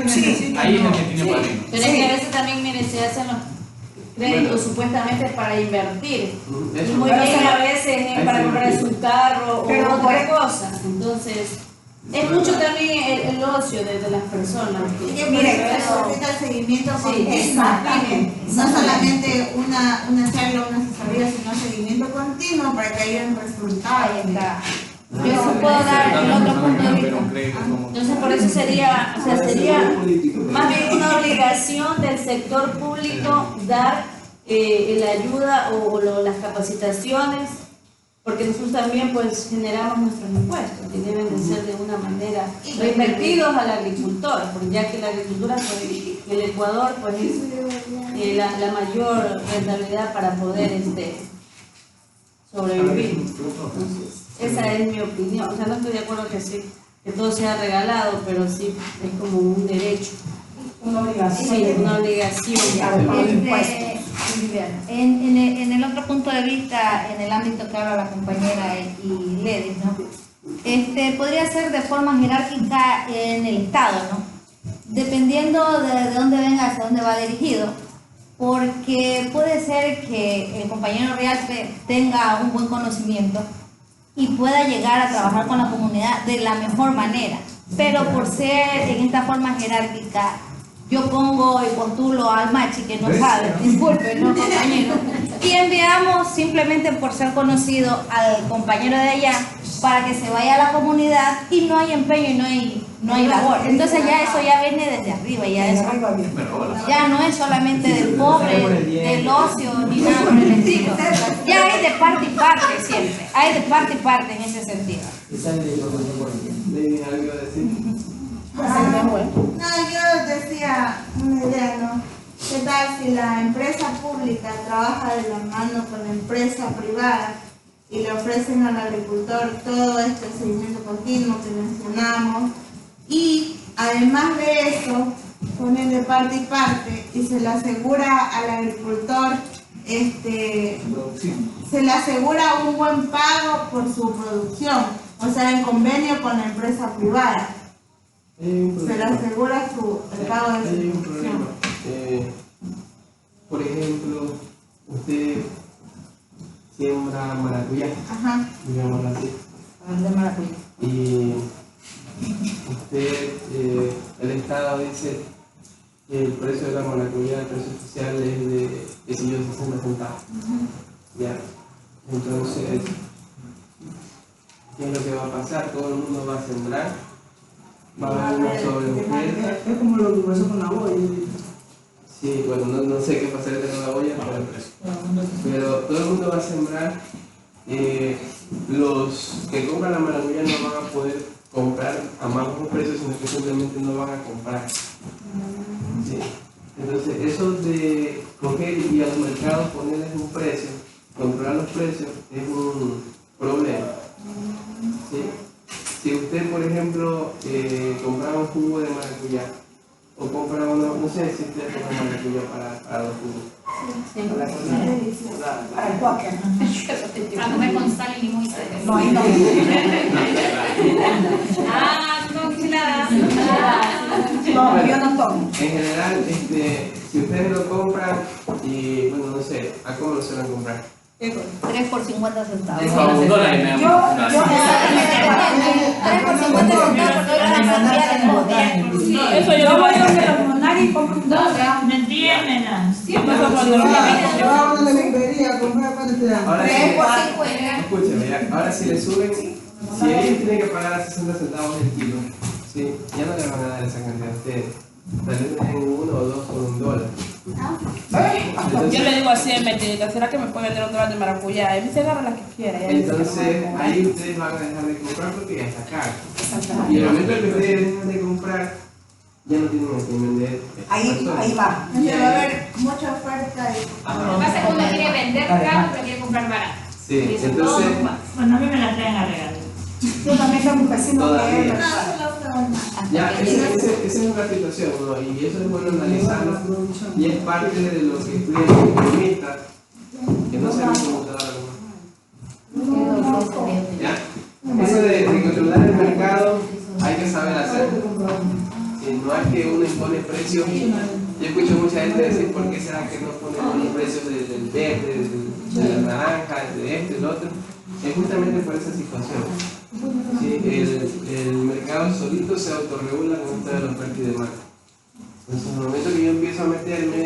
Sí. Ahí es el que tiene padrino. Pero es que a veces también, mire, se hacen los créditos supuestamente para invertir. Y muy bien a veces es para comprarse un carro o otra cosa. Entonces, es mucho también el ocio de las personas. Mire, eso el seguimiento continuo. Exactamente. No solamente una charla, una asesoría, sino seguimiento continuo para que haya un resultado. Yo eso puedo dar el otro punto de vista. Entonces, por eso sería más bien una obligación del sector público dar la ayuda o las capacitaciones, porque nosotros también pues generamos nuestros impuestos y deben de ser de una manera reinvertidos al agricultor, porque ya que la agricultura pues, el Ecuador pues es la mayor rentabilidad para poder sobrevivir. Entonces, esa es mi opinión. O sea, no estoy de acuerdo que todo sea regalado, pero sí es como un derecho. Una obligación. Sí, una obligación. En el otro punto de vista, en el ámbito que habla la compañera y Ledis, ¿no? Podría ser de forma jerárquica en el Estado, ¿no? Dependiendo de dónde venga, hacia dónde va dirigido, porque puede ser que el compañero Rialpe tenga un buen conocimiento y pueda llegar a trabajar con la comunidad de la mejor manera, pero por ser en esta forma jerárquica, yo pongo y postulo al machi que no sabe, disculpe, no compañero, y enviamos simplemente por ser conocido al compañero de allá para que se vaya a la comunidad y no hay empeño y no hay labor. Entonces ya eso ya viene desde arriba, ya no es solamente del pobre, del ocio, ni nada por el estilo. Ya hay de parte y parte siempre, hay de parte y parte en ese sentido. ¿Algo a decir? No, yo decía una idea, ¿no? ¿Qué tal si la empresa pública trabaja de la mano con la empresa privada y le ofrecen al agricultor todo este seguimiento continuo que mencionamos, y además de eso ponen de parte y parte y se le asegura al agricultor se le asegura un buen pago por su producción, o sea, en convenio con la empresa privada? Se le asegura el pago de su producción. Por ejemplo, usted siembra maracuyá, digámoslo así. Y usted, el Estado dice que el precio de la maracuyá, el precio oficial es de 60 centavos. ¿Ya? Entonces, ¿qué es lo que va a pasar? Todo el mundo va a sembrar, va a haber una sobreoferta. Es como lo que pasó con la olla. Sí, bueno, no sé qué pasaría con la olla, pero todo el mundo va a sembrar. Los que compran la maracuyá no van a poder comprar a más bajos precios, sino que simplemente no van a comprar. Sí. Entonces, eso de coger y a los mercados ponerles un precio, controlar los precios, es un problema. ¿Sí? Si usted, por ejemplo, compraba un jugo de maracuyá, o compra no sé si usted tiene maracuyá para los jugos. Para el cuáquer. Para comer con sal y limón y sal. No, ahí no. No, enchiladas. No, yo no tomo. En general, si ustedes lo compran y, bueno, no sé, ¿a cómo lo suelen comprar? 3 por 50 centavos. $1 me da 3 por 50 centavos porque era la cantidad de botellas. Eso yo voy a ver los monarios y compro un dólar. ¿Me entienden? Siempre Yo a una librería a comprar para te dan. Ahora 3 por sí, 50. escúcheme, ya, ahora si le suben, si ellos tienen que pagar a 60 centavos el kilo, ¿sí? Ya no le van a dar esa cantidad a ustedes. Tal vez dejen 1 o 2 por $1. Yo le digo así en Metínica, ¿será que me puede vender un dólar de maracuyá? Y me dice, agarra la que quiera. Entonces, ahí ustedes van a dejar de comprar porque ya está caro. Y el momento que ustedes dejan de comprar, ya no tienen que vender. Ahí va. Entonces va a haber mucha oferta y... Lo que pasa es que uno quiere vender caro, pero quiere comprar barato. Sí, entonces... Bueno, a mí me la traen a regalar. Yo también tengo un vecino que es. Ya, esa es una situación, ¿no? Y eso es bueno analizarlo, y es parte de lo que estudian los economistas, que no se han computadora. ¿Ya? Eso de controlar el mercado hay que saber hacerlo. No es que uno impone precios. Yo escucho mucha gente decir, ¿por qué será que no ponen los precios del verde, de la naranja, de del otro? Es justamente por esa situación. Sí, el mercado solito se autorregula con esto de la oferta y demanda. Entonces, en el momento que yo empiezo a meterme,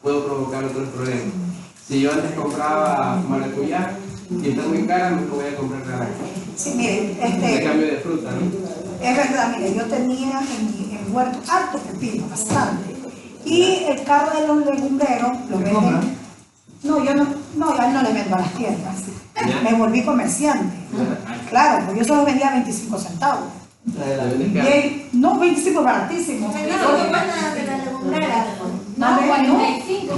puedo provocar otros problemas. Si yo antes compraba maracuyá y está muy cara, me voy a comprar naranja. Sí, mire, De cambio de fruta, ¿no? es verdad, mire, yo tenía en mi huerto harto pepino, bastante. Y el carro de los legumbreros lo venden. No, yo no, a él no le vendo a las tiendas. Me volví comerciante. Claro, pues yo solo vendía 25 centavos. Y él, no, 25 baratísimo. ¿Cuánto cuesta de la legumbrera? No, 45,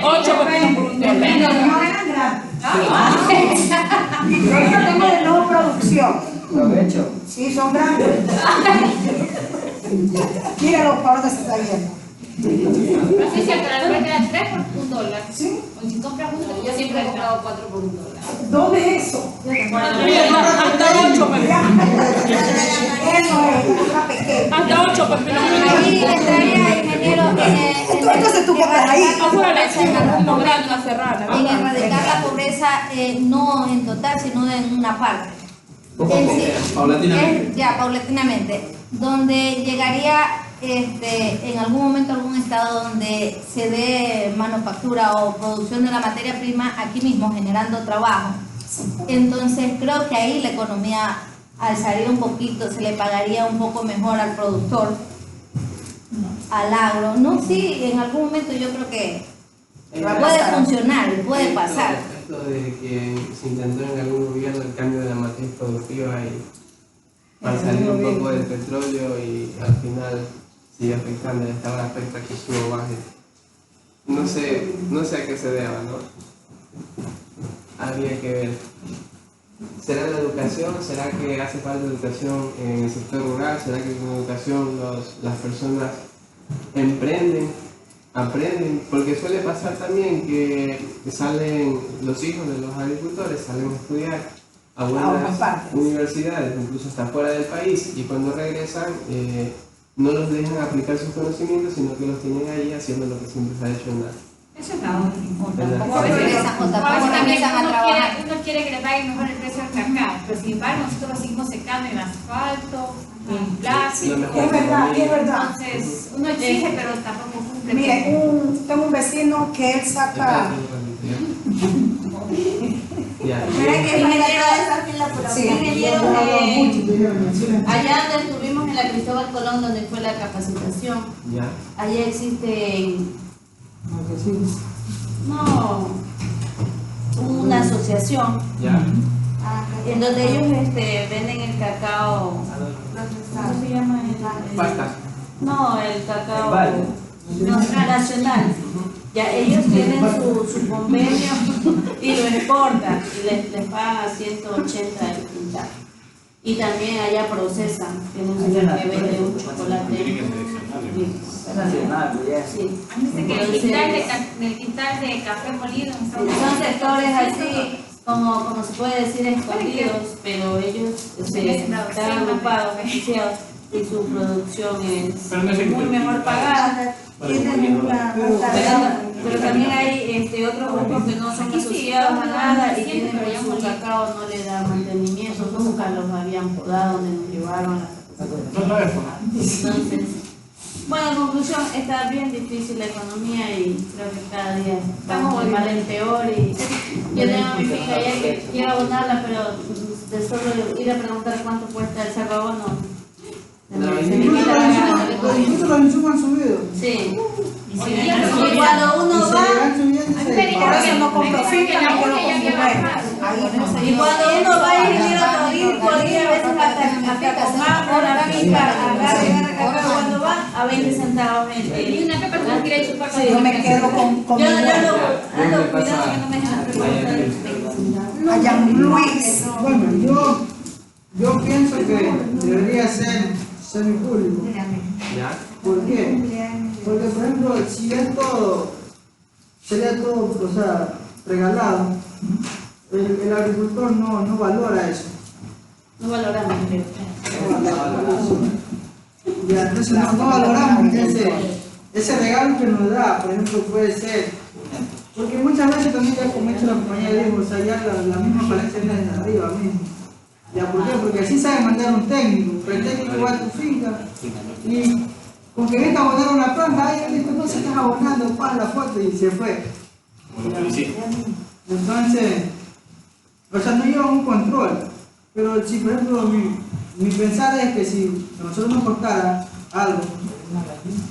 8 pepinos por un dólar. No eran gratis. Yo tengo de nuevo producción. Provecho. Sí, son grandes. Míralo para dónde se está yendo. No sé si al vender a 3 por un dólar. Sí. O si compras uno, yo siempre he comprado 4 por un dólar. ¿Dónde es eso? Hasta 8 pepinos. Eso es, una pequeña. Hasta 8 pepinos. Ahí entraría, ingeniero, Entonces tú compras ahí. Una serrana. en erradicar la pobreza, no en total, sino en una parte. Paulatinamente. Ya, paulatinamente. Donde llegaría en algún momento algún estado donde se dé manufactura o producción de la materia prima aquí mismo, generando trabajo. Entonces creo que ahí la economía alzaría un poquito, se le pagaría un poco mejor al productor, al agro. No, sí, en algún momento yo creo que puede funcionar, puede pasar. Esto de que se intentó en algún gobierno el cambio de la matriz productiva y para salir un poco del petróleo y al final sigue afectando, esta hora afecta que suba baje. No sé a qué se deba, ¿no? Habría que ver. ¿Será la educación? ¿Será que hace falta educación en el sector rural? ¿Será que con educación las personas emprenden, aprenden? Porque suele pasar también que salen los hijos de los agricultores, salen a estudiar a buenas universidades, incluso hasta fuera del país, y cuando regresan no los dejan aplicar sus conocimientos, sino que los tienen ahí haciendo lo que siempre se ha hecho en la... Eso es la otra. Tampoco regresan a trabajar. Uno quiere que le paguen mejor el precio del cacao, pero sin embargo nosotros seguimos secando en asfalto, en plástico. Es verdad, es verdad. Entonces uno exige, pero tampoco cumple. Mire, tengo un vecino que él saca... Mira que ingeniero allá donde estuvimos en la Cristóbal Colón, donde fue la capacitación, allá existe una asociación en donde ellos venden el cacao. ¿Cómo se llama? No, el cacao nacional. Ya ellos tienen su convenio y lo exportan y les pagan a 180 el quintal. Y también allá procesan, tienen un señor que vende un chocolate. Sí. Dice que el quintal de café molido son sectores así, como se puede decir, escondidos, pero ellos están agrupados, beneficiados y su producción es muy mejor pagada. Pero también hay otros grupos que no son asociados a nada y tienen su cacao, no le da mantenimiento, nunca los habían podado donde nos llevaron a la Entonces, bueno, en conclusión, está bien difícil la economía y creo que cada día estamos de mal en peor. Y yo tengo mi finca allá que quiero abonarla, pero de solo ir a preguntar cuánto cuesta el saco de abono. Incluso los insumos han subido. Sí. Y cuando uno va, Por eso no compro finca, no quiero comprar. y cuando uno va y quiere podría a veces hasta con agua, la finca, agarra cacao cuando va a 20 centavos. Y una pepa que quiere chupar. Yo me quedo con mi Yo ando cuidado que no me dejan preguntar. Allá Luis. Bueno, yo pienso que debería ser semipúblico. ¿Por qué? Porque, por ejemplo, si es todo, sería todo, o sea, regalado, el agricultor no valora eso. No valoramos, creo. Ya, entonces no valoramos ese regalo que nos da, por ejemplo, puede ser, porque muchas veces también ya como hecho la compañía dijo, o sea, ya la misma falencia viene desde arriba mismo. ¿Ya por qué? Porque así sabe mandar un técnico, pero el técnico va a tu finca y con que venga a abonar una planta, ahí él dijo, no se estás abonando, para la foto y se fue. Entonces, o sea, no lleva un control, pero si por ejemplo mi pensar es que si nosotros nos costara algo,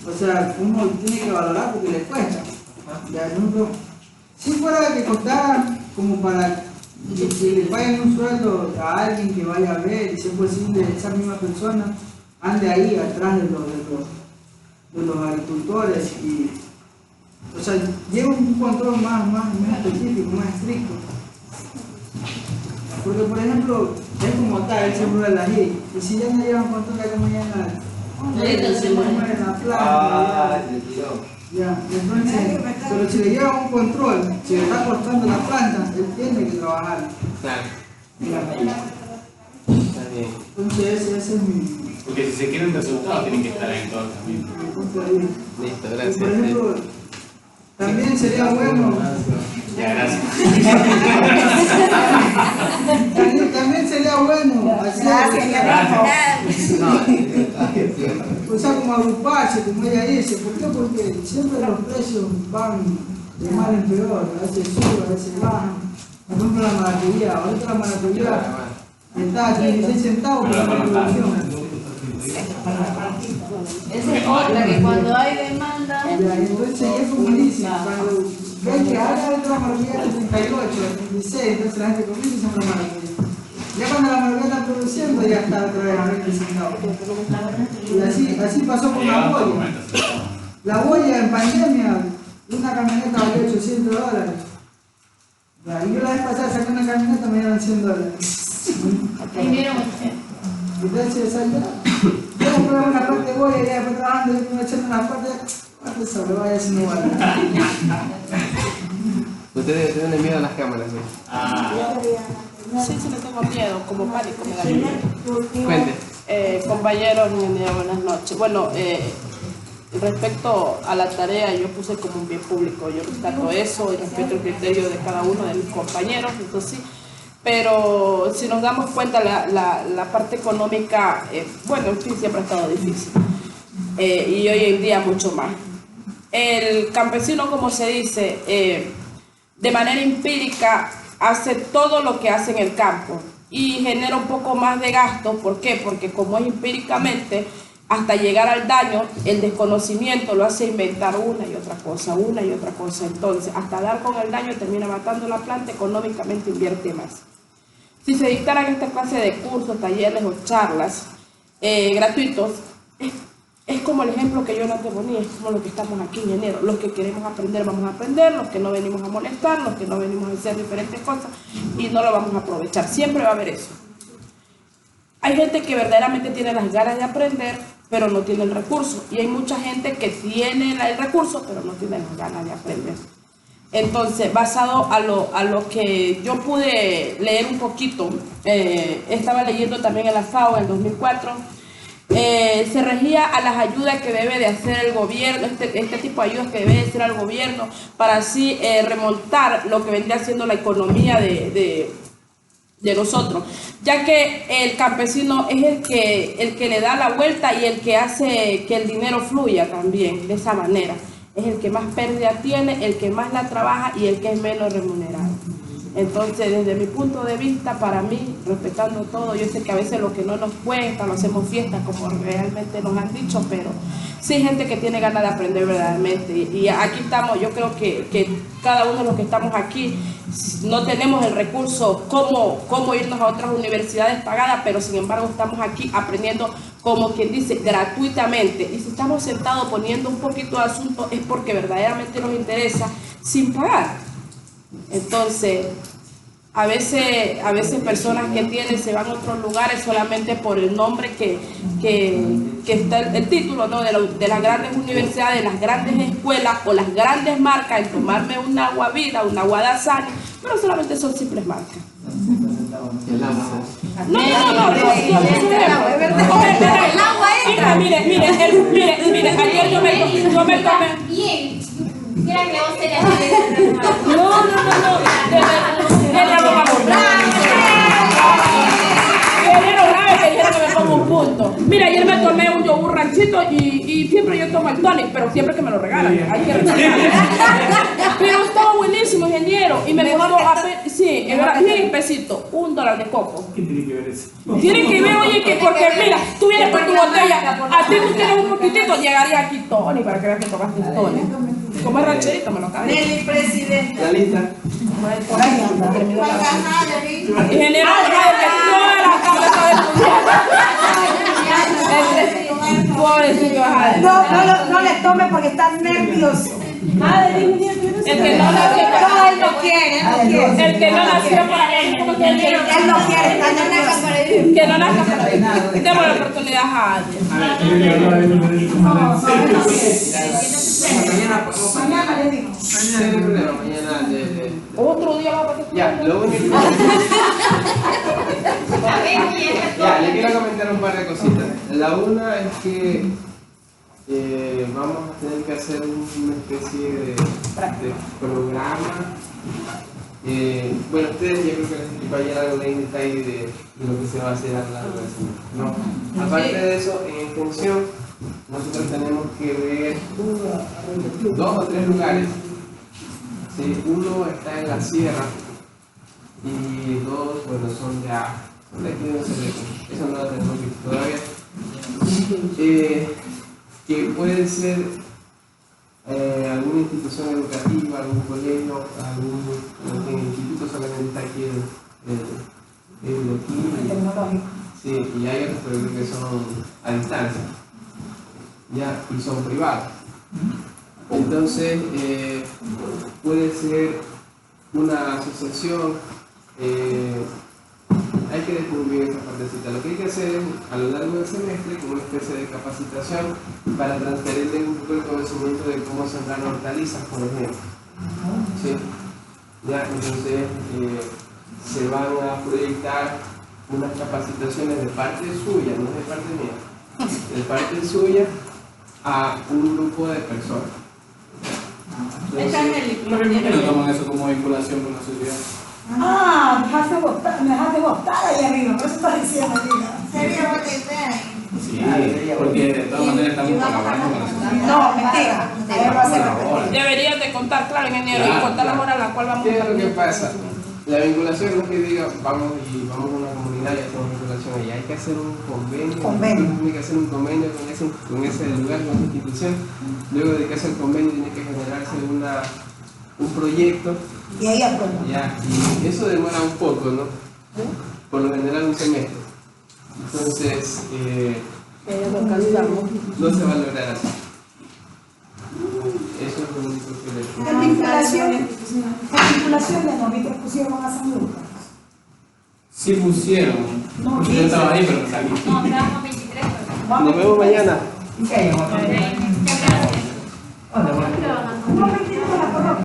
O sea, uno tiene que valorar porque le cuesta. Ya, ejemplo, si fuera que costara como para que le paguen un sueldo a alguien que vaya a ver, y si es posible esa misma persona ande ahí atrás de los agricultores y, o sea, lleva un control más específico, más estricto. Porque, por ejemplo, es como tal el seguro de la ají, y si ya no llevan control de cómo se le muere la planta. Ya, entonces, pero si le lleva un control, si le está cortando la planta, él tiene que trabajar. Claro. Entonces, ese es mi... Porque si se quieren resultados, tienen que estar ahí todo el camino. Listo, gracias. Por ejemplo, también sería bueno... Ya, gracias. También sería bueno hacer... O sea, como agruparse, como ella dice. ¿Por qué? Porque siempre los precios van de mal en peor. A veces suben, a veces bajan. Por ejemplo, la maracuyá. Ahorita la maracuyá está a 36 centavos por la producción. Esa es otra, que cuando hay demanda... Entonces es como dice, cuando ven que ahora la maracuyá es 38, 36, entonces la gente comienza y se compra maracuyá. Ya cuando la maracuyá está produciendo, ya está otra vez a 20 centavos. Y así pasó con la boya. La boya en pandemia, una camioneta valió $800. Y yo la vez pasada saqué una camioneta, me dieron $100. Ahí vieron entonces, yo compré una parte de boya y ya después trabajando, yo me echando una parte, sobre vaya sin igual. Ustedes tienen miedo a las cámaras, ¿sí? Sí, le tengo miedo, como pánico me da miedo. Cuente. Compañeros, buenas noches. Bueno, respecto a la tarea, yo puse como un bien público, yo rescato eso y respeto el criterio de cada uno de mis compañeros, entonces sí. Pero si nos damos cuenta, la parte económica, bueno, en fin, siempre ha estado difícil. Y hoy en día mucho más. El campesino, como se dice, de manera empírica, hace todo lo que hace en el campo y genera un poco más de gasto. ¿Por qué? Porque como es empíricamente, hasta llegar al daño, el desconocimiento lo hace inventar una y otra cosa. Entonces, hasta dar con el daño termina matando la planta, económicamente invierte más. Si se dictaran esta clase de cursos, talleres o charlas gratuitos, es como el ejemplo que yo no te ponía, es como lo que estamos aquí en enero. Los que queremos aprender vamos a aprender, los que no venimos a molestar, los que no venimos a hacer diferentes cosas y no lo vamos a aprovechar. Siempre va a haber eso. Hay gente que verdaderamente tiene las ganas de aprender, pero no tiene el recurso. Y hay mucha gente que tiene el recurso, pero no tiene las ganas de aprender. Entonces, basado a lo que yo pude leer un poquito, estaba leyendo también en la FAO en el 2004, se regía a las ayudas que debe de hacer el gobierno, este tipo de ayudas que debe de hacer el gobierno, para así remontar lo que vendría siendo la economía de nosotros, ya que el campesino es el que le da la vuelta y el que hace que el dinero fluya también de esa manera. Es el que más pérdida tiene, el que más la trabaja y el que es menos remunerado. Entonces, desde mi punto de vista, para mí, respetando todo, yo sé que a veces lo que no nos cuesta, lo hacemos fiesta como realmente nos han dicho, pero sí hay gente que tiene ganas de aprender verdaderamente. Y aquí estamos, yo creo que cada uno de los que estamos aquí no tenemos el recurso cómo irnos a otras universidades pagadas, pero sin embargo estamos aquí aprendiendo, como quien dice, gratuitamente. Y si estamos sentados poniendo un poquito de asunto es porque verdaderamente nos interesa sin pagar. Entonces, a veces personas que tienen se van a otros lugares solamente por el nombre que está el título, ¿no? de las grandes universidades, de las grandes escuelas o las grandes marcas, en tomarme un agua vida, un agua Dasani, pero solamente son simples marcas. No, mire, ayer yo me tomé. Mira que vos serías No. Que dijeron que me pongo un punto. Mira, ayer me tomé un yogur ranchito y siempre yo tomo el tonic, pero siempre que me lo regalan. Hay que regalar. Pero estaba buenísimo, ingeniero. ingeniero, y me costó sí, era bien espesito, $1 de coco. ¿Qué tiene que ver eso? Tienen que ver, oye, que porque mira, tú vienes por tu botella, a ti tú tienes un poquitito, llegaría aquí Tony, para que veas que tocaste Tony. Como es rancherito, me lo cabe. Nelly, presidenta. ¿Está lista? Por ahí anda, terminó la ingeniero, el que no era la cabeza de estudiante. Pobrecito, No le tome porque está nervioso. el que no nació No, él no quiere, el que no nació para él, Él no quiere, está nervioso. que no nazca para él. Démosle la oportunidad a alguien. Mañana podemos Mañana le digo. no hay problema, mañana Otro día va para que ya, lo único ya, le quiero comentar un par de cositas. La una es que vamos a tener que hacer una especie de programa. Bueno, ustedes yo creo que les explicó ayer algo en detalle de lo que se va a hacer a lo largo de la semana, ¿no? Aparte de eso, en extensión, nosotros tenemos que ver 2 o 3 lugares. ¿Sí? Uno está en la sierra y 2, bueno, son de aquí de Cereco. Eso no lo tenemos visto todavía. Que puede ser alguna institución educativa, algún colegio, algún instituto, solamente está aquí el tecnológico. Sí, y hay otros pero creo que son a distancia. Ya, y son privados. Entonces, puede ser una asociación. Hay que definir bien esa partecita. Lo que hay que hacer es, a lo largo del semestre, como una especie de capacitación para transferirle un poco el conocimiento de cómo sembrar hortalizas, por ejemplo. ¿Sí? Ya, entonces, se van a proyectar unas capacitaciones de parte suya, no de parte mía, de parte suya a un grupo de personas. Entonces, ¿Por qué no toman eso como vinculación con la sociedad? Ah, me dejaste botar ahí arriba, por eso está diciendo, amiga. Sería buena idea. Sí, porque de todas maneras estamos colaborando con la sociedad. No, mentira. Deberías de contar, claro, ingeniero, y contar las horas a las cuales vamos ¿qué es lo que pasa? La vinculación no es que diga vamos a una comunidad y hacemos vinculación ahí, hay que hacer un convenio. Tiene que hacer un convenio con ese lugar, con esa institución. Luego de que hace el convenio tiene que generarse un proyecto. Y ahí aprueba. Ya, y eso demora un poco, ¿no? Por lo general un semestre. Entonces, no se va a lograr así. Eso es lo único que le digo. En vinculación de novitos pusieron a San Lucas. Sí pusieron. No, Yo estaba ahí, pero me salí. No, estábamos 23. Nos vemos mañana. ¿Qué hay?